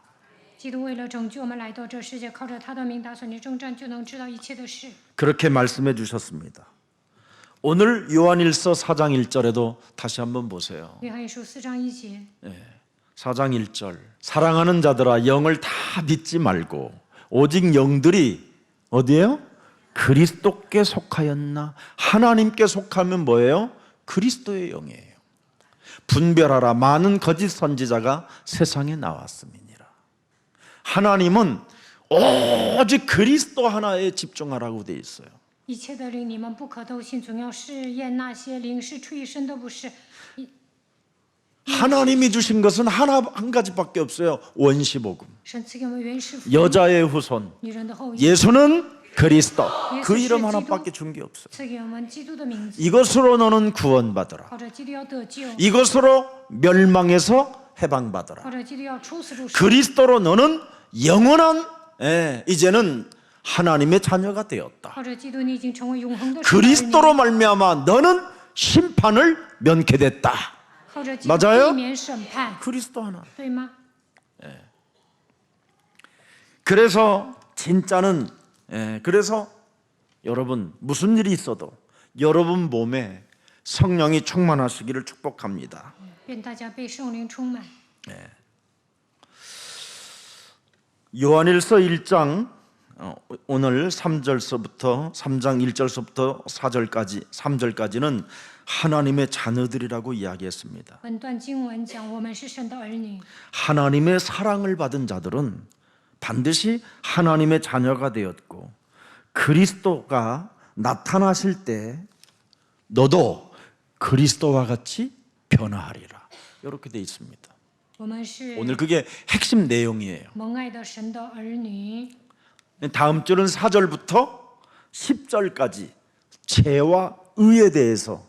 基督为了拯救我们来到这世界，靠着他的名打算你征战，就能知道一切的事。 그렇게 말씀해 주셨습니다. 오늘 요한일서 4장 1절에도 다시 한번 보세요. 约翰一书4章1节， 4장 1절 사랑하는 자들아 영을 다 믿지 말고 오직 영들이 어디예요? 그리스도께 속하였나? 하나님께 속하면 뭐예요? 그리스도의 영이에요. 분별하라 많은 거짓 선지자가 세상에 나왔음이니라. 하나님은 오직 그리스도 하나에 집중하라고 돼 있어요. 一切的灵你们不可斗信，总要试验那些灵是出于神的，不是。 하나님이 주신 것은 한 가지밖에 없어요. 원시복음. 神赐给我们原始福音， 여자의 후손. 女人的后裔， 예수는 그리스도. 그 예수 이름 是 하나밖에 준 게 없어요. 赐给我们基督的名字， 이것으로 너는 구원받으라. 靠着基督要得救， 이것으로 멸망에서 해방받으라. 靠着基督要出死入生， 그리스도로 너는 영원한 이제는 하나님의 자녀가 되었다. 靠着基督你已经成为永恒的神儿女， 그리스도로 말미암아 너는 심판을 면케 됐다. 靠着基督 맞아요 避免审判， 그리스도 하나. 对吗？ 그래서 진짜는 그래서 여러분 무슨 일이 있어도 여러분 몸에 성령이 충만하시기를 축복합니다. 愿大家被圣灵充满。 요한일서 1장 오늘 3절서부터 3장 1절서부터 4절까지 3절까지는 하나님의 자녀들이라고 이야기했습니다. 本段经文讲我们是神的儿女， 하나님의 사랑을 받은 자들은 반드시 하나님의 자녀가 되었고 그리스도가 나타나실 때 너도 그리스도와 같이 변화하리라. 이렇게 돼 있습니다. 我们是 오늘 그게 핵심 내용이에요. 蒙爱的神的儿女。 다음 주는 4절부터 10절까지 죄와 의에 대해서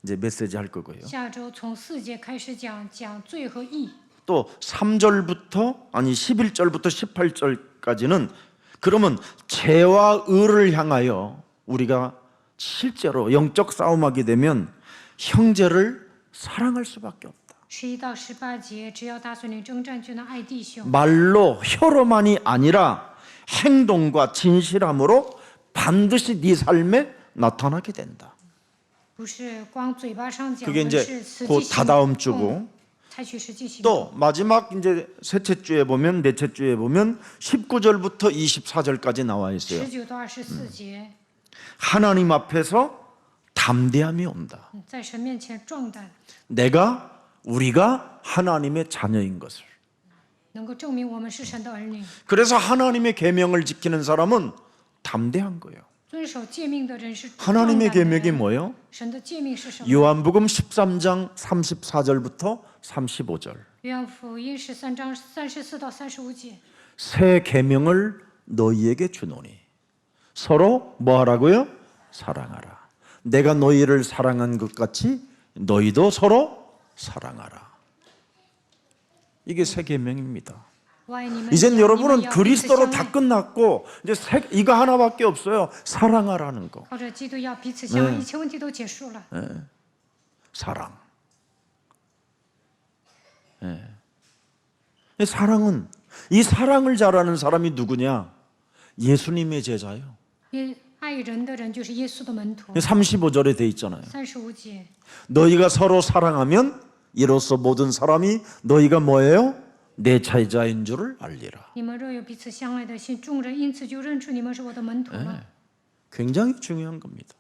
이제 메시지 할 거고요. 下周从4节开始讲罪和义， 또 3절부터 아니 11절부터 18절까지는 그러면 죄와 의를 향하여 우리가 실제로 영적 싸움하게 되면 형제를 사랑할 수밖에 없다. 11到18节，只要打算你征战，就能爱弟兄。 말로 혀로만이 아니라 행동과 진실함으로 반드시 네 삶에 나타나게 된다. 不是光嘴巴上讲， 그게 而 이제 是实 곧 际 다다음 行 주고 动，采取实际行动。 또 마지막 이제 셋째 주에 보면 넷째 주에 보면 19절부터 24절까지 나와 있어요. 19到24节， 하나님 앞에서 담대함이 온다. 在神面前壮胆， 우리가 하나님의 자녀인 것을. 能够证明我们是神的儿女。 그래서 하나님의 계명을 지키는 사람은 담대한 거예요. 遵守诫命的人是壮 하나님의 胆的 계명이 人。 뭐예요? 神的诫命是什么？ 요한복음 13장 34절부터 35절. 约翰福音13章34到35节， 새 계명을 너희에게 주노니 서로 뭐 하라고요? 사랑하라. 내가 너희를 사랑한 것 같이 너희도 서로 sa랑하라. 이게 새 계명입니다. 我爱你们， 이젠 你们 여러분은 要彼此 그리스도로 相 다 爱。 끝났고 이제 이거 하나밖에 없어요. 사랑하라는 거. 靠着基督要彼此相爱，一切问题都结束了。 사랑. 이 사랑은 이 사랑을 잘하는 사람이 누구냐? 예수님의 제자요. 因爱人的人就是耶稣的门徒。 35절에 돼 있잖아요. 35节， 너희가 서로 사랑하면 이로써 모든 사람이 너희가 뭐예요? 내 제자인 줄을 알리라. 你们若有彼此相爱的心，众人因此就认出你们是我的门徒了。 굉장히 중요한 겁니다.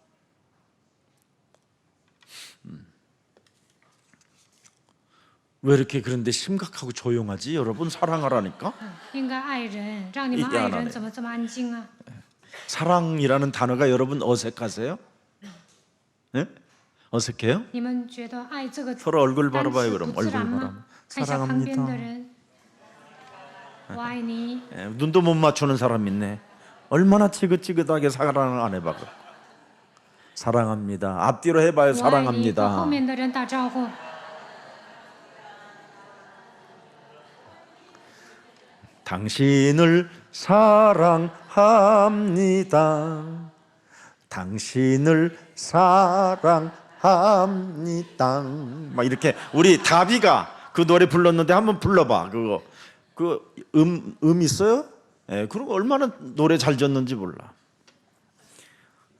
왜 이렇게 그런데 심각하고 조용하지? 여러분 사랑하라니까? 应该爱人，让你们 이게 爱 안 人， 하네. 怎么这么安静啊？ 사랑이라는 단어가 여러분 어색하세요? 네? 어색해요? 你们觉得爱这个 서로 얼굴 单 바라봐요 词 그럼 不自 얼굴 然 바라. 吗？看一下旁边的 사랑합니다. 人，我爱你。 예, 눈도 못 맞추는 사람 있네. 얼마나 지긋지긋하게 사랑을 안 해봐. 사랑합니다. 앞뒤로 해봐요. 我爱你，和 사랑합니다. 后面的人打招呼。 당신을 사랑합니다. 당신을 사랑합니다. 막 이렇게 우리 다비가 그 노래 불렀는데 한번 불러봐. 그거 음 있어요? 예, 그리고 얼마나 노래 잘 졌는지 몰라.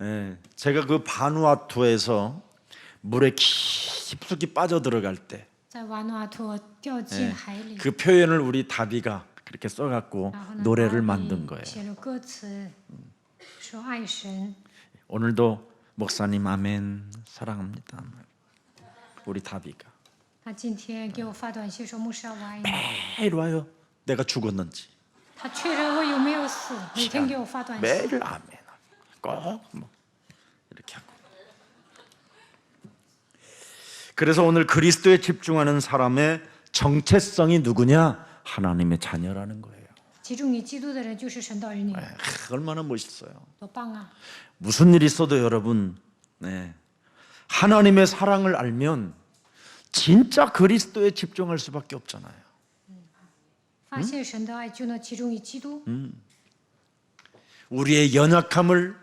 예, 제가 그 바누아투에서 물에 깊숙이 빠져 들어갈 때 在瓦努阿托掉进海里， 그 표현을 우리 다비가 그렇게 써갖고 然后呢， 노래를 巴比 만든 거예요. 写了歌词，说爱神。 오늘도 목사님 아멘 사랑합니다. 우리 다비가 他今天给我发短信说：“牧师啊，我爱你。 매일 와요. 내가 죽었는지 他确认我有没有死，每天给我发短信。 매일 아멘. 꼭 뭐 이렇게 하고. 그래서 오늘 그리스도에 집중하는 사람의 정체성이 누구냐? 하나님의 자녀라는 거예요. 记住你基督的人就是神的儿女， 얼마나 멋있어요. 多棒啊！ 무슨 일이 있어도 여러분, 네. 하나님의 사랑을 알면 진짜 그리스도에 집중할 수밖에 없잖아요. 发现神的爱，就能集中于基督。 우리의 연약함을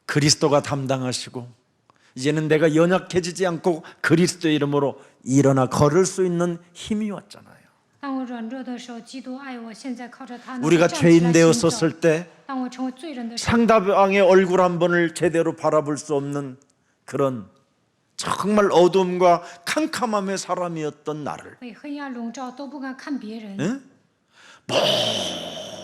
그리스도가 담당하시고 이제는 내가 연약해지지 않고 그리스도의 이름으로 일어나 걸을 수 있는 힘이 왔잖아요. 当我软弱的时候，基督爱我。现在靠着他能够 우리가 站起 죄인 来行走。 되었었을 때 当我成为罪人的时候， 상대방의 얼굴 한 번을 제대로 바라볼 수 없는 그런 정말 어둠과 캄캄함의 사람이었던 나를 被黑暗笼罩，都不敢看别人。 응?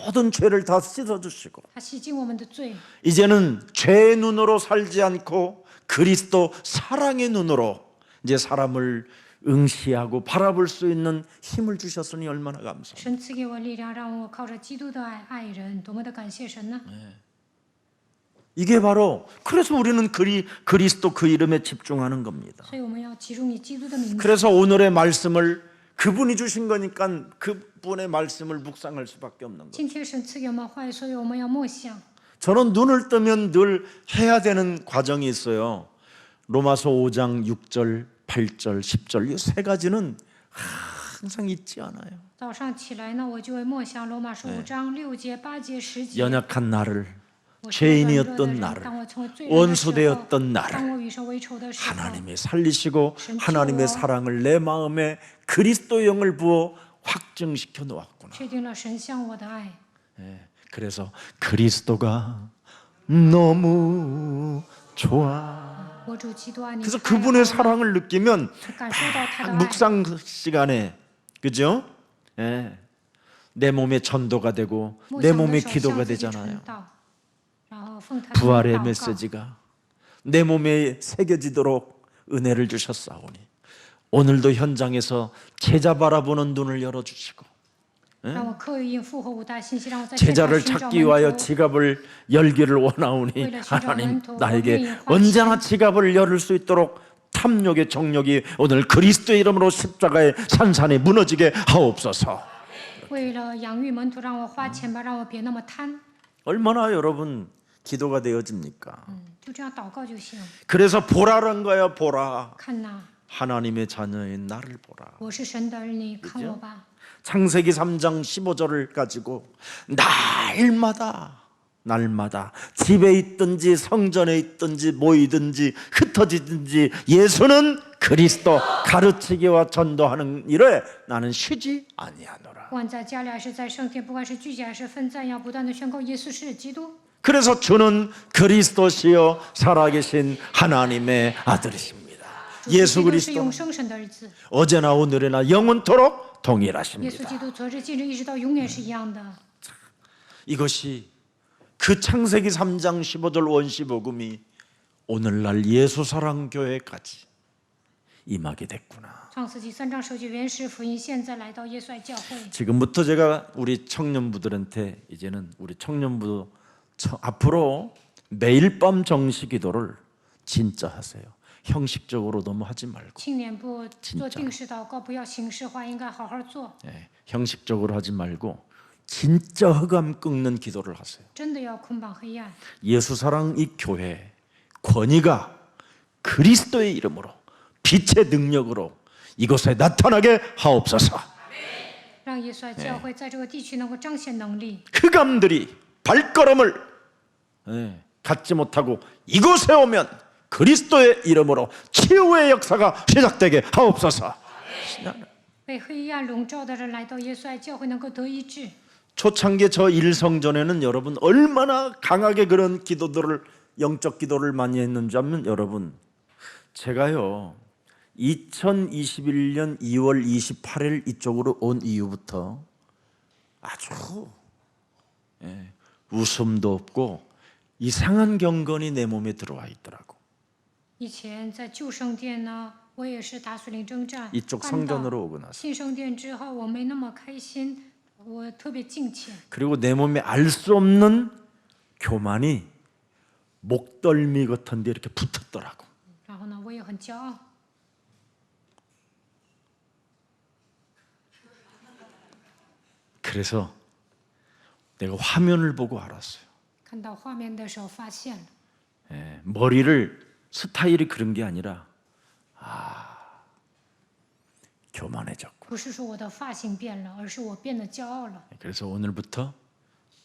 모든 죄를 다 씻어주시고 他洗净我们的罪， 이제는 죄의 눈으로 살지 않고 그리스도 사랑의 눈으로 이제 사람을 응시하고 바라볼 수 있는 힘을 주셨으니 얼마나 감사합니다. 神赐给我力量，让我靠着基督的爱爱人，多么的感谢神呢！ 이게 바로 그래서 우리는 그리스도 그 이름에 집중하는 겁니다. 所以我们要集中以基督的名字。 그래서 오늘의 말씀을 그분이 주신 거니까 그분의 말씀을 묵상할 수밖에 없는 거예요. 今天神赐给我们话语，所以我们要默想。 저는 눈을 뜨면 늘 해야 되는 과정이 있어요. 로마서 5장 6절, 8절, 10절 이 세 가지는 항상 잊지 않아요. 早上起来呢，我就会默想罗马书5章6节、8节、10节。 연약한 나를, 我是软弱的 죄인이었던 人 나를, 当我成为罪人的时候， 원수되었던 나를 当我与神为仇的时候， 하나님이 살리시고神 하나님의 救我。 사랑을 내 마음에 그리스도 영을 부어 확증시켜 놓았구나. 确定了神向我的爱。 그래서 그리스도가 너무 좋아. 我主基督爱你， 그래서 太爱 그분의 我了 사랑을 느끼면 感受到他的爱， 묵상 시간에 그죠? 예. 내 몸에 전도가 되고 默 내 想的 몸에 时候 기도가 向自己 되잖아요. 传道，然后奉他的名 부활의 祷告。 메시지가 내 몸에 새겨지도록 은혜를 주셨사오니 오늘도 현장에서 제자 바라보는 눈을 열어주시고 让我刻意应复活五大信息，让我在现场 제자를 寻找 찾기 위하여 门徒。 지갑을 열기를 원하오니 오히려 진짜 하나님門徒 나에게 원인이 확신. 언제나 지갑을 열을 수 있도록 탐욕의 정욕이 오늘 그리스도의 이름으로 십자가의 산산이 무너지게 하옵소서. 为了养育门徒，让我花钱吧，让我别那么贪。 얼마나 여러분 기도가 되어집니까? 就这样祷告就行。 그래서 보라는 거야. 보라. 看呐， 하나님의 자녀인 나를 보라. 我是神的儿女，看我吧。 창세기 3장 15절을 가지고 날마다 집에 있든지 성전에 있든지 모이든지 흩어지든지 예수는 그리스도 가르치기와 전도하는 일에 나는 쉬지 아니하노라. 不管在家里还是在圣殿，不管是聚集还是分散，要不断的宣告耶稣是基督。 그래서 주는 그리스도시요 살아계신 하나님의 아들이십니다. 主基 예수 督是永 그리스도는 生神的儿子。 어제나 오늘이나 영원토록 耶稣 동일하십니다. 基督昨日今日一直到永远是一样的。 이것이 그 창세기 3장 15절 원시복음이 오늘날 예수사랑교회까지 임하게 됐구나. 创世纪3章首句原始福音，现在来到耶稣爱教会。 지금부터 제가 우리 청년부들한테 이제는 우리 청년부 앞으로 매일 밤 정시 기도를 진짜 하세요. 형식적으로 너무 하지 말고 青年部做定时祷告，不要形式化，应该好好做。 형식적으로 하지 말고 진짜 흑암 꺾는 기도를 하세요. 真的要捆绑黑暗。 예수사랑 이 교회 권위가 그리스도의 이름으로 빛의 능력으로 이곳에 나타나게 하옵소서. 让耶稣爱教会在这个地区能够彰显能力， 흑암들이 발걸음을 갖지 못하고 이곳에 오면 그리스도의 이름으로 치유의 역사가 시작되게 하옵소서. 被黑暗笼罩的人来到耶稣爱教会能够得医治。 초창기 저 일성전에는 여러분 얼마나 강하게 그런 기도들을 영적 기도를 많이 했는지 하면 여러분 제가요 2021년 2월 28일 이쪽으로 온 이후부터 아주 웃음도 없고 이상한 경건이 내 몸에 들어와 있더라고. 以前在旧圣殿呢，我也是打属灵征战， 이쪽 搬到 성전으로 오고 나서 新圣殿之后，我没那么开心，我特别敬虔。 그리고 내 몸에 알 수 없는 교만이 목덜미 같은 데 이렇게 붙었더라고. 然后呢，我也很骄傲。 그래서 내가 화면을 보고 알았어요. 看到画面的时候，发现了 머리를 스타일이 그런 게 아니라 교만해졌고. 不是说我的发型变了，而是我变得骄傲了。 그래서 오늘부터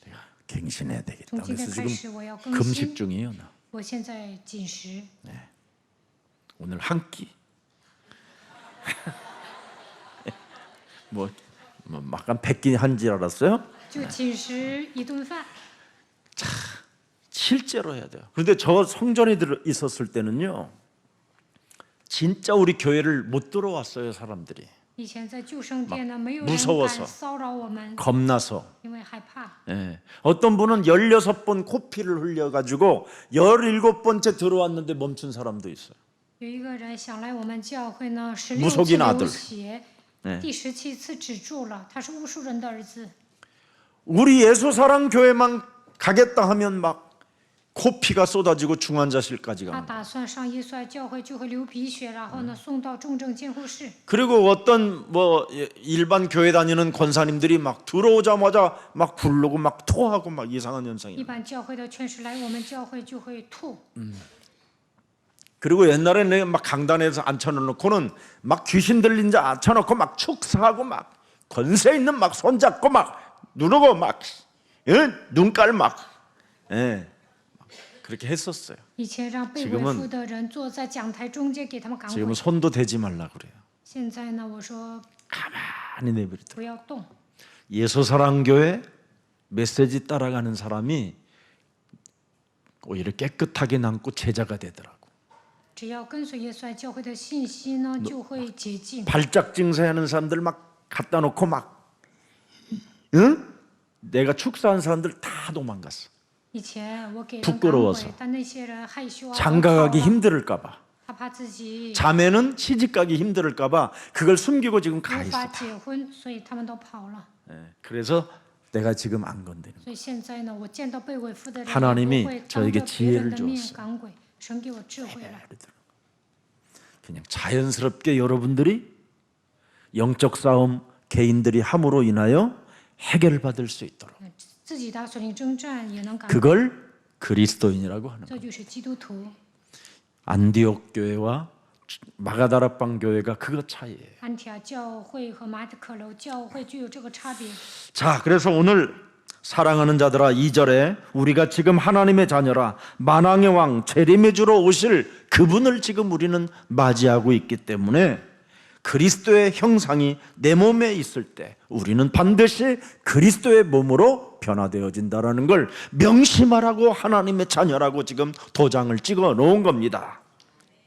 내가 갱신해야 되겠다. 从今天 그래서 开始， 지금 我要更 금식 新。 중이에요. 나. 我现在禁食， 오늘 한 끼. 뭐 약간 100끼 한 줄 알았어요? 就禁食一顿饭。 실제로 해야 돼요. 그런데 저 성전에 있었을 때는요, 진짜 우리 교회를 못 들어왔어요, 사람들이. 以前在救生店呢，没有人 무서워서 敢骚扰我们， 겁나서 因为害怕。 예. 어떤 분은 16번 코피를 흘려가지고 17번째 들어왔는데 멈춘 사람도 있어요. 有一个人想来我们教会呢，16 무속인 次 아들 流血， 네. 第17次止住了。他是巫术人的儿子。 우리 예수사랑 교회만 가겠다 하면 막 코피가 쏟아지고 중환자실까지 他 갑니다. 打算上耶稣爱教会就会流鼻血，然后呢送到重症监护室。 그리고 어떤 뭐 일반 교회 다니는 권사님들이 막 들어오자마자 막 굴르고 막 토하고 막 이상한 一 현상이. 般教会的劝士来我们教会就会吐。 그리고 옛날에 내가 막 강단에서 앉혀놓고는 막 귀신 들린 자 앉혀놓고 막 축사하고 막 권세 있는 막 손잡고 막 누르고 막 눈깔 막 예, 그렇게 했었어요. 以前让被鬼附的人坐在讲台中间给他们赶鬼。 지금은 손도 대지 말라 그래요. 现在呢，我说 가만히 내버리더라. 不要动。 예수사랑교회 메시지 따라가는 사람이 오히려 깨끗하게 남고 제자가 되더라고. 只要跟随耶稣爱教会的信息呢，就会洁净。 발작 증세하는 사람들 막 갖다 놓고 막 응? 내가 축사한 사람들 다 도망갔어. 以前我给人赶 부끄러워서 鬼，但那些人害羞啊， 장가가기 都跑了 힘들을까봐. 他怕自己 자매는 시집가기 힘들을까봐 그걸 숨기고 지금 가 无 있어. 法结婚，所以他们都跑了。 예, 그래서 내가 지금 안 건드는. 所以现在呢，我见到被鬼附的人， 하나님이 也不会 저에게 当着别人的 지혜를 面 주었어요. 赶鬼，神给我智慧了。 그냥 자연스럽게 여러분들이 영적 싸움 개인들이 함으로 인하여 해결받을 수 있도록 自己打属灵征战也能赶鬼， 그걸 그리스도인이라고 하는 这 거예요. 就是基督徒。 안디옥 교회와 마가다락방 교회가 그것 차이예요. 安提阿教会和马可楼教会具有这个差别。 자, 그래서 오늘 사랑하는 자들아 2절에 우리가 지금 하나님의 자녀라 만왕의 왕 재림의 주로 오실 그분을 지금 우리는 맞이하고 있기 때문에 그리스도의 형상이 내 몸에 있을 때 우리는 반드시 그리스도의 몸으로 변화되어진다라는 걸 명심하라고 하나님의 자녀라고 지금 도장을 찍어 놓은 겁니다.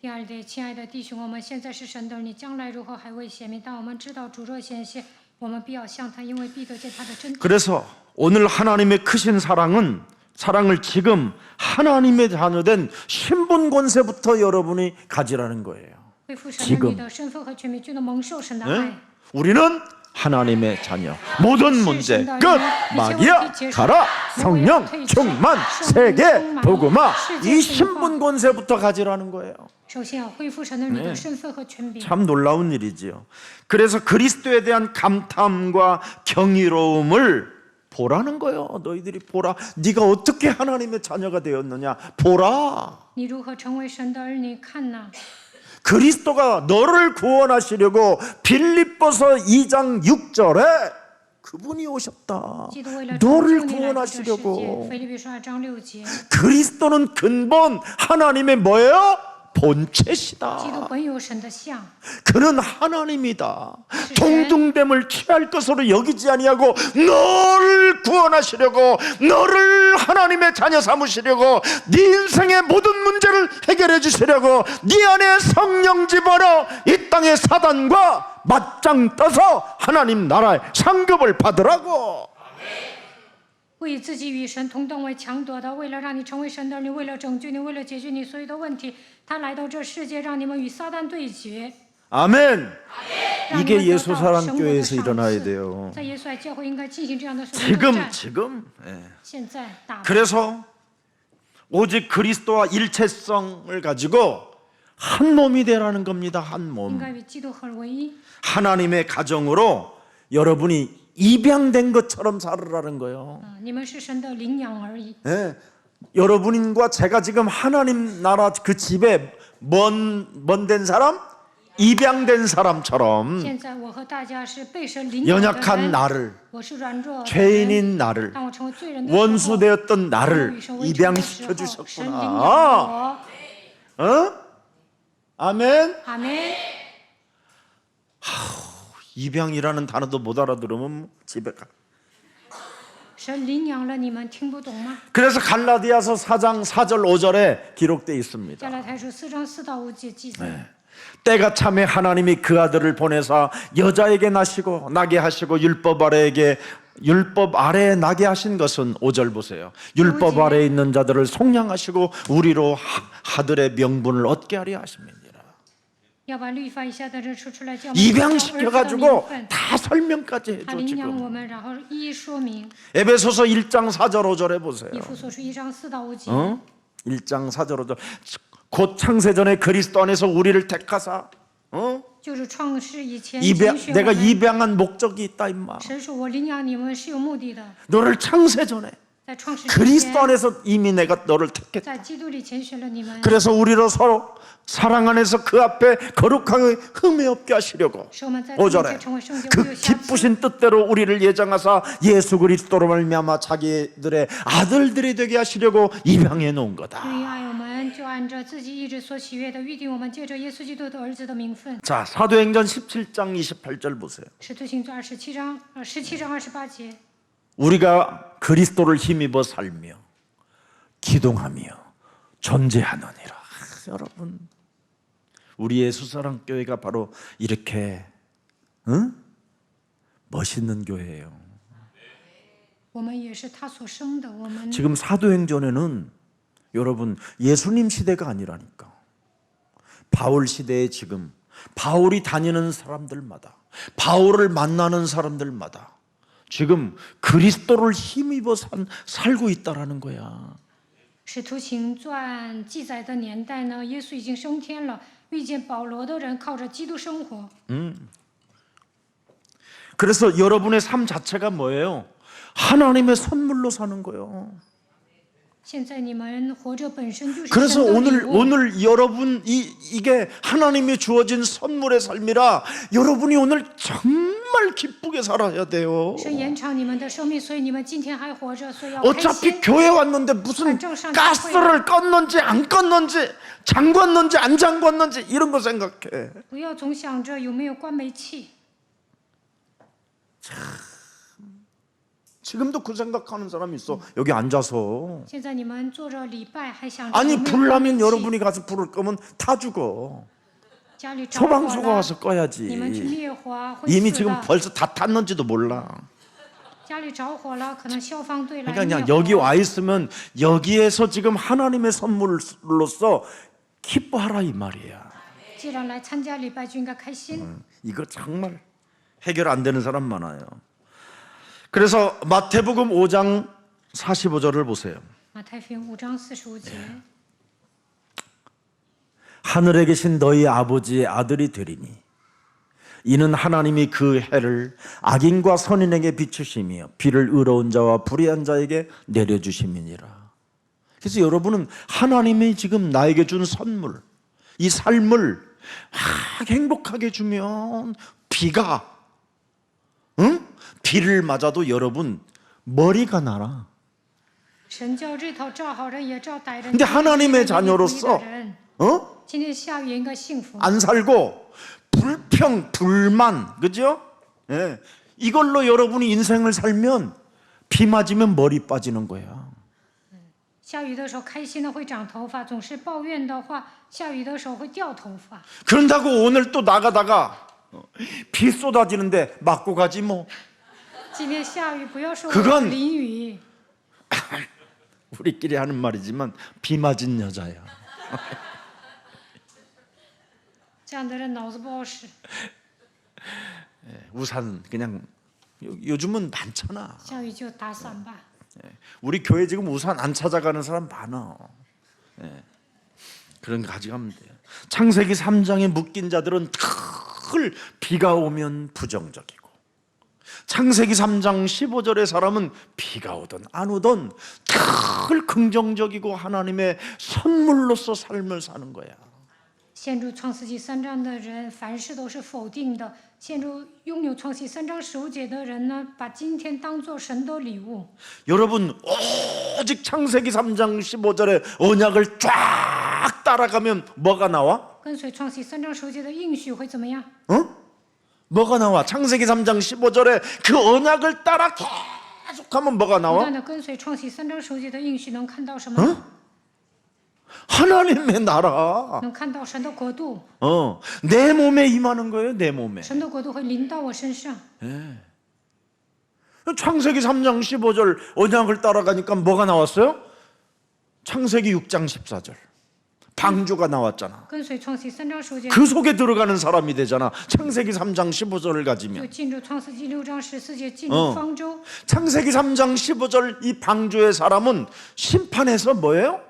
第二点，亲爱的弟兄，我们现在是神的儿女，将来如何还未显明，但我们知道主若显现，我们必要向他，因为必得见他的真体。 그래서 오늘 하나님의 크신 사랑을 지금 하나님의 자녀된 신분 권세부터 여러분이 가지라는 거예요. 恢复神儿女的身份和权柄，就能蒙受神的 네? 爱。 우리는 하나님의 자녀. 모든 문제 끝. 마귀야 가라. 성령 충만 세계 복음화. 이 신분 권세부터 가지라는 거예요. 首先要恢复神儿女的身份和权柄。 참 놀라운 일이지요. 그래서 그리스도에 대한 감탄과 경이로움을 보라는 거예요. 너희들이 보라. 네가 어떻게 하나님의 자녀가 되었느냐. 보라. 你如何成为神的儿女？看呐， 그리스도가 너를 구원하시려고 빌립보서 2장 6절에 그분이 오셨다. 基督为了 너를 拯救你来到这世界。 구원하시려고. 腓立比书2章6节， 그리스도는 근본 하나님의 뭐예요? 基督 본체시다. 本有神的像， 그는 하나님이다. 동등됨을 취할 것으로 여기지 아니하고 너를 구원하시려고 너를 하나님의 자녀 삼으시려고 네 인생의 모든 문제를 해결해 주시려고 네 안에 성령 집어넣어 이 땅의 사단과 맞짱 떠서 하나님 나라의 상급을 받으라고. 为自己与神同等为强夺的，为了让你成为神的儿女，为了拯救你，为了解决你所有的问题，他来到这世界，让你们与撒旦对决。 아멘. 让你 이게 们得到神国的 예수사랑교회에서 赏 일어나야 赐 돼요. 在耶稣爱教会应该进行这样的属灵征战。 지금 예. 现在打， 그래서 오직 그리스도와 일체성을 가지고 한 몸이 되라는 겁니다. 한 应 몸. 该与基督合而为一。 하나님의 가정으로 여러분이 입양된 것처럼 살으라는 거예요. 你们是神的领养而已。 예. 여러분과 제가 지금 하나님 나라 그 집에 먼 사람, 입양된 사람처럼 现在我和大家是被神领养的 연약한 人， 나를, 我是软弱的人。 죄인인 나를, 当我成为罪人的时候， 원수 되었던 与 나를 神为仇的时 입양시켜 候，神领 주셨구나. 养了我。 어? 아멘. 阿门。 입양이라는 단어도 못 알아들으면 집에 가. 神领养了你们，听不懂吗？ 그래서 갈라디아서 4장 4절 5절에 기록되어 있습니다. 加拉太书4章4到5节记载， 때가 참에 하나님이 그 아들을 보내사 여자에게 나시고 나게 하시고 율법 아래에 나게 하신 것은 5절 보세요. 율법 아래에 있는 자들을 속량하시고 우리로 하들의 명분을 얻게 하려 하심이니라. 要把律法以下的人说出来，叫我们得到儿子的名 입양시켜가지고 分。 다 설명까지 他 해줘 领养 지금. 我们，然后一一说明。 에베소서 1장 4절 5절에 보세요. 以弗所书1章4到5节， 1장 4절 5절. 곧 창세전에 그리스도 안에서 우리를 택하사 就是创世以前拣选我 내가 们。 입양한 목적이 있다 임마. 神说我领养你们是有目的的， 너를 창세전에 在创世之 그리스도 前， 안에서 이미 내가 너를 택했다. 在基督里拣选了你们， 그래서 우리로 서로 사랑 안에서 그 앞에 거룩하게 흠이 없게 하시려고 使我们在主面 5절에 前成为圣洁，无 그 有瑕疵。 기쁘신 뜻대로 우리를 예정하사 예수 그리스도로 말미암아 자기들의 아들들이 되게 하시려고 입양해 놓은 거다. 对于爱我们，就按照自己意志所喜悦的预定我们，借着耶稣基督的儿子的名分。 자, 사도행전 17장 28절 보세요. 使徒行传17章28节， 우리가 그리스도를 힘입어 살며 기동하며 존재하느니라. 여러분, 우리 예수사랑 교회가 바로 이렇게 멋있는 교회예요. 我们也是他所生的。我们 지금 사도행전에는 여러분 예수님 시대가 아니라니까. 바울 시대에 지금 바울이 다니는 사람들마다 바울을 만나는 사람들마다 지금 그리스도를 힘입어 살고 있다라는 거야. 使徒行传记载的年代呢，耶稣已经升天了，遇见保罗的人靠着基督生活。 그래서 여러분의 삶 자체가 뭐예요? 하나님의 선물로 사는 거예요. 现在你们活着本身就是 그래서 神的礼物。 오늘 여러분 이게 하나님이 주어진 선물의 삶이라 여러분이 오늘 정말 기쁘게 살아야 돼요. 神延长你们的生命，所以你们今天还活着，所以要开 어차피 心。 교회 왔는데 무슨 가스를 껐는지 안 껐는지 잠궜는지 안 잠궜는지 이런 거 생각해. 不要总想着有没有关煤气。 지금도 그 생각하는 사람이 있어. 여기 앉아서. 现在你们坐着礼拜，还想着 아니 有没有 불 关煤 나면 气？ 여러분이 가서 불을 끄면 다 죽어. 家里着火 소방서가 了， 와서 你们去 꺼야지. 灭火啊，会 이미 死 지금 的。 벌써 다 탔는지도 몰라. 家里着火了，可能消防队来 그러니까 灭 그냥 火。 여기 와 있으면 여기에서 지금 하나님의 선물로서 기뻐하라 이 말이야. 既然来参加礼拜，就应该开心。 이거 정말 해결 안 되는 사람 많아요. 그래서 마태복음 5장 45절을 보세요. 马太福音5章45节， 하늘에 계신 너희 아버지의 아들이 되리니 이는 하나님이 그 해를 악인과 선인에게 비추시며 비를 의로운 자와 불의한 자에게 내려주심이니라. 그래서 여러분은 하나님이 지금 나에게 준 선물, 이 삶을 막 행복하게 주면 비가 비를 맞아도 여러분 머리가 나라. 神叫日头照好人也照歹人。 근데 하나님의 今天 자녀로서 今天下雨应该幸福。 안 살고 불평, 불만, 그죠? 예. 이걸로 여러분이 인생을 살면 비 맞으면 머리 빠지는 거야. 下雨的时候开心的会长头发，总是抱怨的话，下雨的时候会掉头发。 그런다고 오늘 또 나가다가 비 쏟아지는데 맞고 가지 뭐. 今天下雨，不要说 그건 我淋雨， 우리끼리 하는 말이지만 비 맞은 여자야. 这样的人脑子不好使。 우산 그냥 요즘은 많잖아. 下雨就打伞吧。 우리 교회 지금 우산 안 찾아가는 사람 많아. 그런 거 가져가면 돼요. 창세기 3장에 묶인 자들은 늘 비가 오면 부정적이고 창세기 3장 15절의 사람은 비가 오든 안 오든 늘 긍정적이고 하나님의 선물로서 삶을 사는 거야. 陷入创世纪3章的人，凡事都是否定的；陷入拥有创世纪3章15节的人呢，把今天当作神的礼物。 여러분 오직 창세기 3장 15절의 언약을 쫙 따라가면 뭐가 나와? 跟随创世纪3章15节的应许会怎么样？ 뭐가 나와? 창세기 3장 15절에 그 언약을 따라 계속하면 뭐가 不 나와? 断的跟随创世纪3章15节的应许，能看到什么呢？ 하나님의 나라. 能看到神的国度， 내 몸에 임하는 거예요. 내 몸에. 神的国度会临到我身上。 창세기 3장 15절 언약을 따라가니까 뭐가 나왔어요? 창세기 6장 14절 방주가 나왔잖아. 跟随创世纪3章15节， 그 속에 들어가는 사람이 되잖아. 창세기 3장 15절을 就 가지면. 进入创世纪6章14节，进入方舟。 창세기 3장 15절 이 방주의 사람은 심판에서 뭐예요?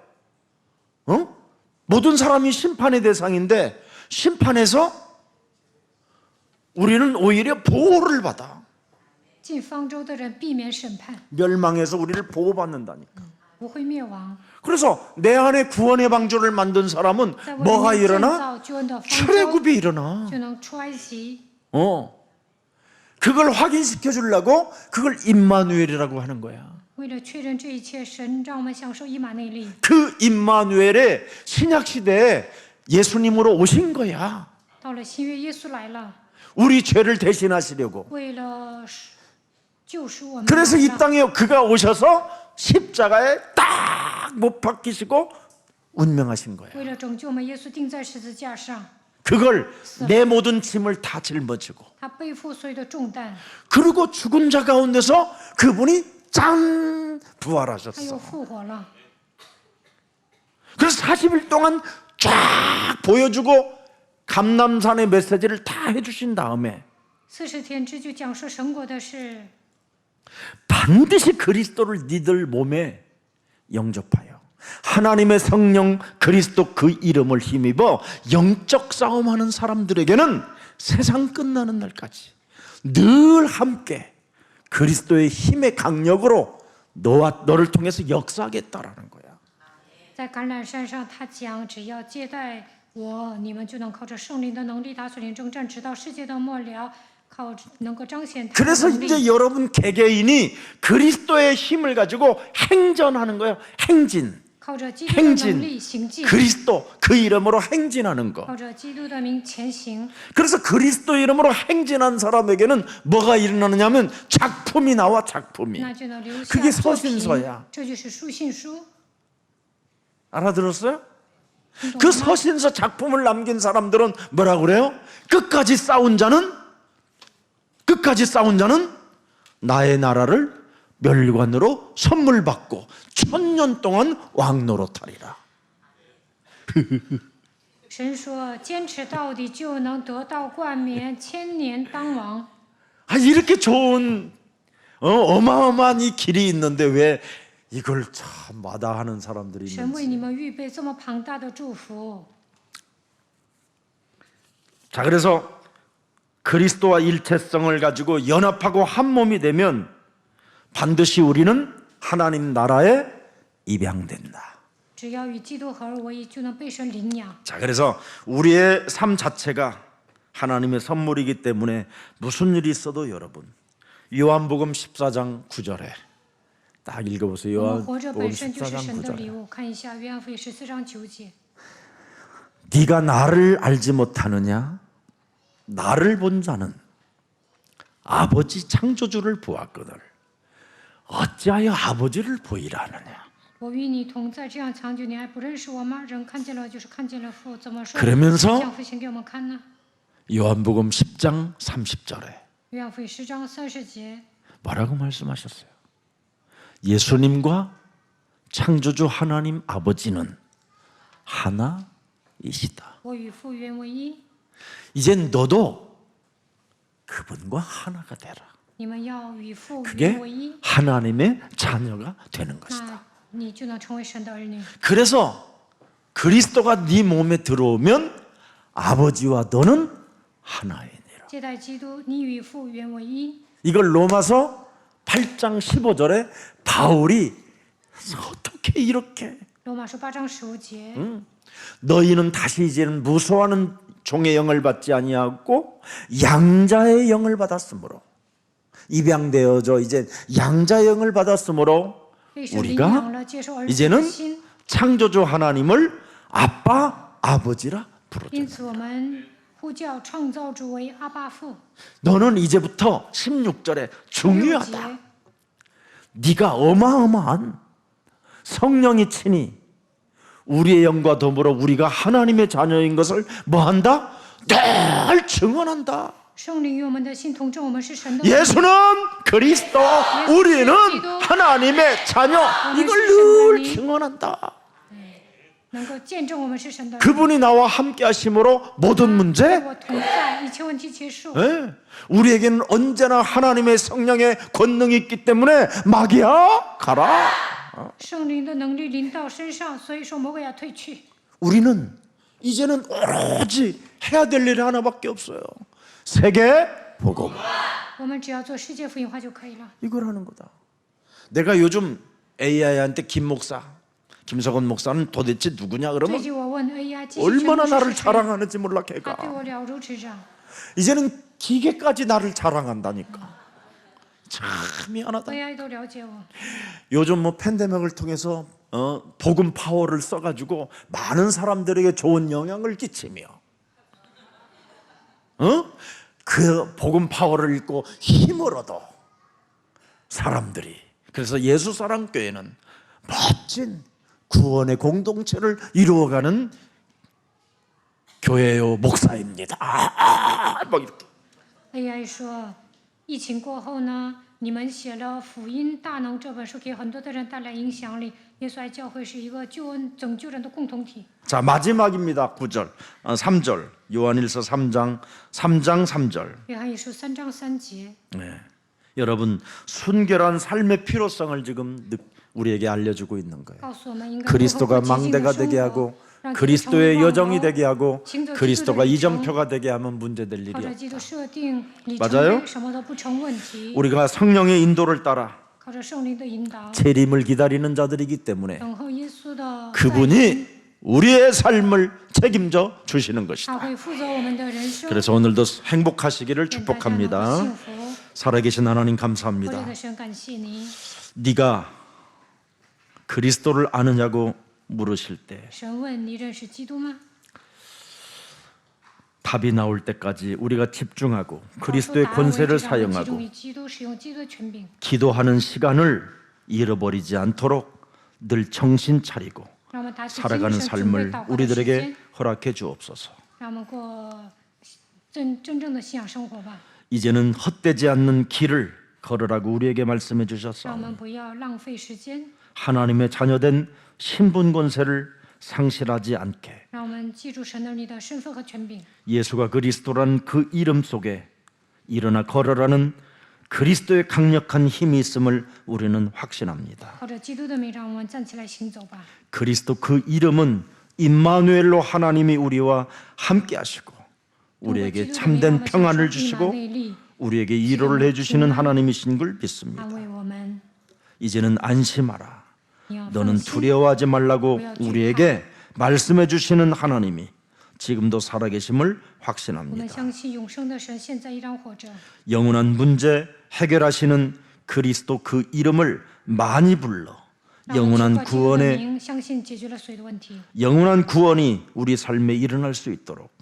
모든 사람이 심판의 대상인데 심판에서 우리는 오히려 보호를 받아. 进方舟的人避免审判， 멸망해서 우리를 보호받는다니까. 不会灭亡。 그래서 내 안에 구원의 방주를 만든 사람은 在我 뭐가 里面建 일어나? 造救恩的方舟， 출애굽이 일어나. 就能穿洗。 그걸 확인시켜 주려고 그걸 임마누엘이라고 하는 거야. 为了确认这一切，神让我们享受以马内利。 그 임마누엘의 신약 시대에 예수님으로 오신 거야. 到了新约，耶稣来了， 우리 죄를 대신하시려고. 为了救赎我们。 그래서 来 이 了 땅에 그가 오셔서 십자가에 딱 못 박히시고 운명하신 거야. 为了拯救我们，耶稣钉在十字架上， 그걸 내 모든 짐을 다 짊어지고 他背负所有的重担， 그리고 죽은 자 가운데서 그분이 짠 他又 부활하셨어. 复活了。 그래서 40일 동안 쫙 보여주고 감람산의 메시지를 다 해주신 다음에 40天之久讲述神国的事， 반드시 그리스도를 니들 몸에 영접하여 하나님의 성령 그리스도 그 이름을 힘입어 영적 싸움하는 사람들에게는 세상 끝나는 날까지 늘 함께 그리스도의 힘의 강력으로 너를 통해서 역사하겠다라는 거야. 在橄榄山上，他讲：只要接待我，你们就能靠着圣灵的能力打属灵征战，直到世界的末了，靠能够彰显他的 그래서 能力。 이제 여러분 개개인이 그리스도의 힘을 가지고 행전하는 거예요. 행진. 靠着基督的能 행진. 力行进， 그리스도 그 이름으로 행진하는 거. 靠着基督的名前行。 그래서 그리스도 이름으로 행진한 사람에게는 뭐가 일어나느냐면 작품이 나와. 작품이. 那就能留下 그게 作品 서신서야 ，这就是书信書。 알아들었어요? 你懂 그 吗？ 서신서 작품을 남긴 사람들은 뭐라고 그래요? 끝까지 싸운 자는 나의 나라를 멸관으로 선물 받고 1000년 동안 왕노릇하리라. 神说：坚持到底，就能得到冠冕，1000年当王。 아, 이렇게 좋은 어마어마한 이 길이 있는데 왜 이걸 참 마다하는 사람들이 神为 있는지. 你们预备这么庞大的祝福。 자, 그래서 그리스도와 일체성을 가지고 연합하고 한 몸이 되면 반드시 우리는 하나님 나라에 입양된다. 只要与基督合而为一，就能被神领养。 자, 그래서 우리의 삶 자체가 하나님의 선물이기 때문에 무슨 일이 있어도 여러분 요한복음 14장 9절에 딱 읽어보세요. 我们活着 요한복음 本身就是 14장 神的礼 9절에 物。看一下约翰福音14章9节。 네가 나를 알지 못하느냐? 나를 본 자는 아버지 창조주를 보았거늘 어찌하여 아버지를 보이라 하느냐? 我与你同在，这样长久，你还不认识我吗？人看见了就是看见了父，怎么说？ 그러면서 将父显给我们看呢？ 요한복음 10장 30절에 约翰福音10章30节， 뭐라고 말씀하셨어요? 예수님과 창조주 하나님 아버지는 하나이시다. 我与父原为一， 이젠 너도 그분과 하나가 되라. 你们要与父 그게 原为一， 하나님의 자녀가 되는 것이다. 那你就能成为神的儿女。 그래서 그리스도가 네 몸에 들어오면 아버지와 너는 하나이니라. 接待基督，你与父原为一。 이걸 로마서 8장 15절에 바울이 어떻게 이렇게 罗马书8章15节， 너희는 다시 이제는 무서워하는 종의 영을 받지 아니하고 양자의 영을 받았으므로 입양되어져 이제 양자의 영을 받았으므로 被神领 우리가 养了，接受儿子的 이제는 心。 창조주 하나님을 아빠 아버지라 부르자. 因此，我们呼叫创造主为阿爸父。 너는 이제부터 16절에 16 중요하다. 节， 네가 어마어마한 성령이 친히 우리의 영과 더불어 우리가 하나님의 자녀인 것을 뭐한다? 늘 증언한다. 圣灵与我们的心同证，我们是神的。 예수는 그리스도, 우리는 하나님의 자녀. 이걸 늘 증언한다. 能够见证我们是神的。 그분이 나와 함께 하심으로 모든 문제, 我同在，一切问题结束。 예, 우리에게는 언제나 하나님의 성령의 권능이 있기 때문에 마귀야 가라. 圣灵的能力临到身上，所以说魔鬼要退去。 우리는 이제는 오로지 해야 될 일이 하나밖에 없어요. 세계 복음. 我们只要做世界福音化就可以了。 이걸 하는 거다. 내가 요즘 AI한테 김석원 목사는 도대체 누구냐 最 그러면 近我问 AI 机器 얼마나 全部 나를 是谁， 자랑하는지 몰라 他对 걔가. 我了如指掌。 이제는 기계까지 나를 자랑한다니까. 참 미안하다. AI 都了解我。 요즘 뭐 팬데믹을 통해서 복음 파워를 써가지고 많은 사람들에게 좋은 영향을 끼치며 그 복음 파워를 읽고 힘을 얻어 사람들이. 그래서 예수사랑교회는 멋진 구원의 공동체를 이루어가는 교회요 목사입니다. 막 이렇게. AI 说，疫情过后呢，你们写了《福音大能》这本书，给很多的人带来影响力。耶稣爱教会是一个救恩、拯救人的共同体。 자, 마지막입니다. 9절, 3절, 요한일서 3장 3절. 约翰一书3章3节， 네. 여러분, 순결한 삶의 필요성을 지금 우리에게 알려주고 있는 거예요. 告诉我们应该 그리스도가 如何过洁净的 망대가 生 되게 活 하고 让基督成为 그리스도의 光 여정이 荣 되게 하고行走基督的 그리스도가 旅程 이정표가 되게 하면 문제될 일이 靠着 없다. 基督设定里 맞아요 程碑，什么都不成问题。 우리가 성령의 인도를 따라 靠着圣灵的引导， 재림을 기다리는 자들이기 때문에 等候耶稣的再临， 그분이 우리의 삶을 책임져 주시는 他 것이다. 会负责我们的人生。 그래서 오늘도 행복하시기를 愿大家能够 축복합니다. 幸福。 살아계신 하나님 活着 감사합니다. 的神，感谢你。 네가 그리스도를 아느냐고 물으실 때 神问你认识基督吗？ 답이 나올 때까지 우리가 집중하고 告诉 그리스도의 答案为 권세를 止，让我们集 사용하고 中于基督，使用基督的权柄， 기도하는 시간을 잃어버리지 않도록 늘 정신 차리고 让我们打起精 살아가는 神，准备 삶을 祷告的时 우리들에게 间， 허락해 주옵소서. 让我们过真正的信仰生活吧。 이제는 헛되지 않는 길을 걸으라고 우리에게 말씀해 让我 주셨사오니 们不要浪费时间， 하나님의 자녀된 신분 권세를 상실하지 않게 让我们记住神儿女的身份和权柄。 예수가 그리스도란 그 이름 속에 일어나 걸어라는 그리스도의 강력한 힘이 있음을 우리는 확신합니다. 靠着基督的名，让我们站起来行走吧。 그리스도 그 이름은 임마누엘로 하나님이 우리와 함께 하시고 通过 우리에게 基督的名，让我 참된 们享 평안을 受以马 주시고 内利， 우리에게 위로를 해주시는 하나님이신 걸 믿습니다. 安慰我们。 이제는 안심하라. 你要 너는 放心， 두려워하지 말라고 우리에게 말씀해 주시는 하나님이 지금도 살아계심을 我们 확신합니다. 相信永生的神现在依然活着。 영원한 문제 해결하시는 그리스도 그 이름을 많이 불러 让我们 영원한 通过基督的 구원의 名，相信解决了所有的问题。 영원한 구원이 우리 삶에 일어날 수 있도록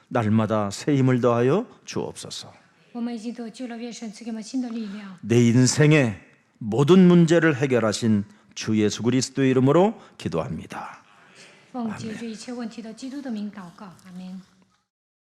날마다 새 힘을 더하여 주옵소서. 我们已经得救了，愿神赐给我们新的力量。 내 인생의 모든 문제를 해결하신 주 예수 그리스도의 이름으로 기도합니다. 奉解决一切问题的基督的名祷告，阿门。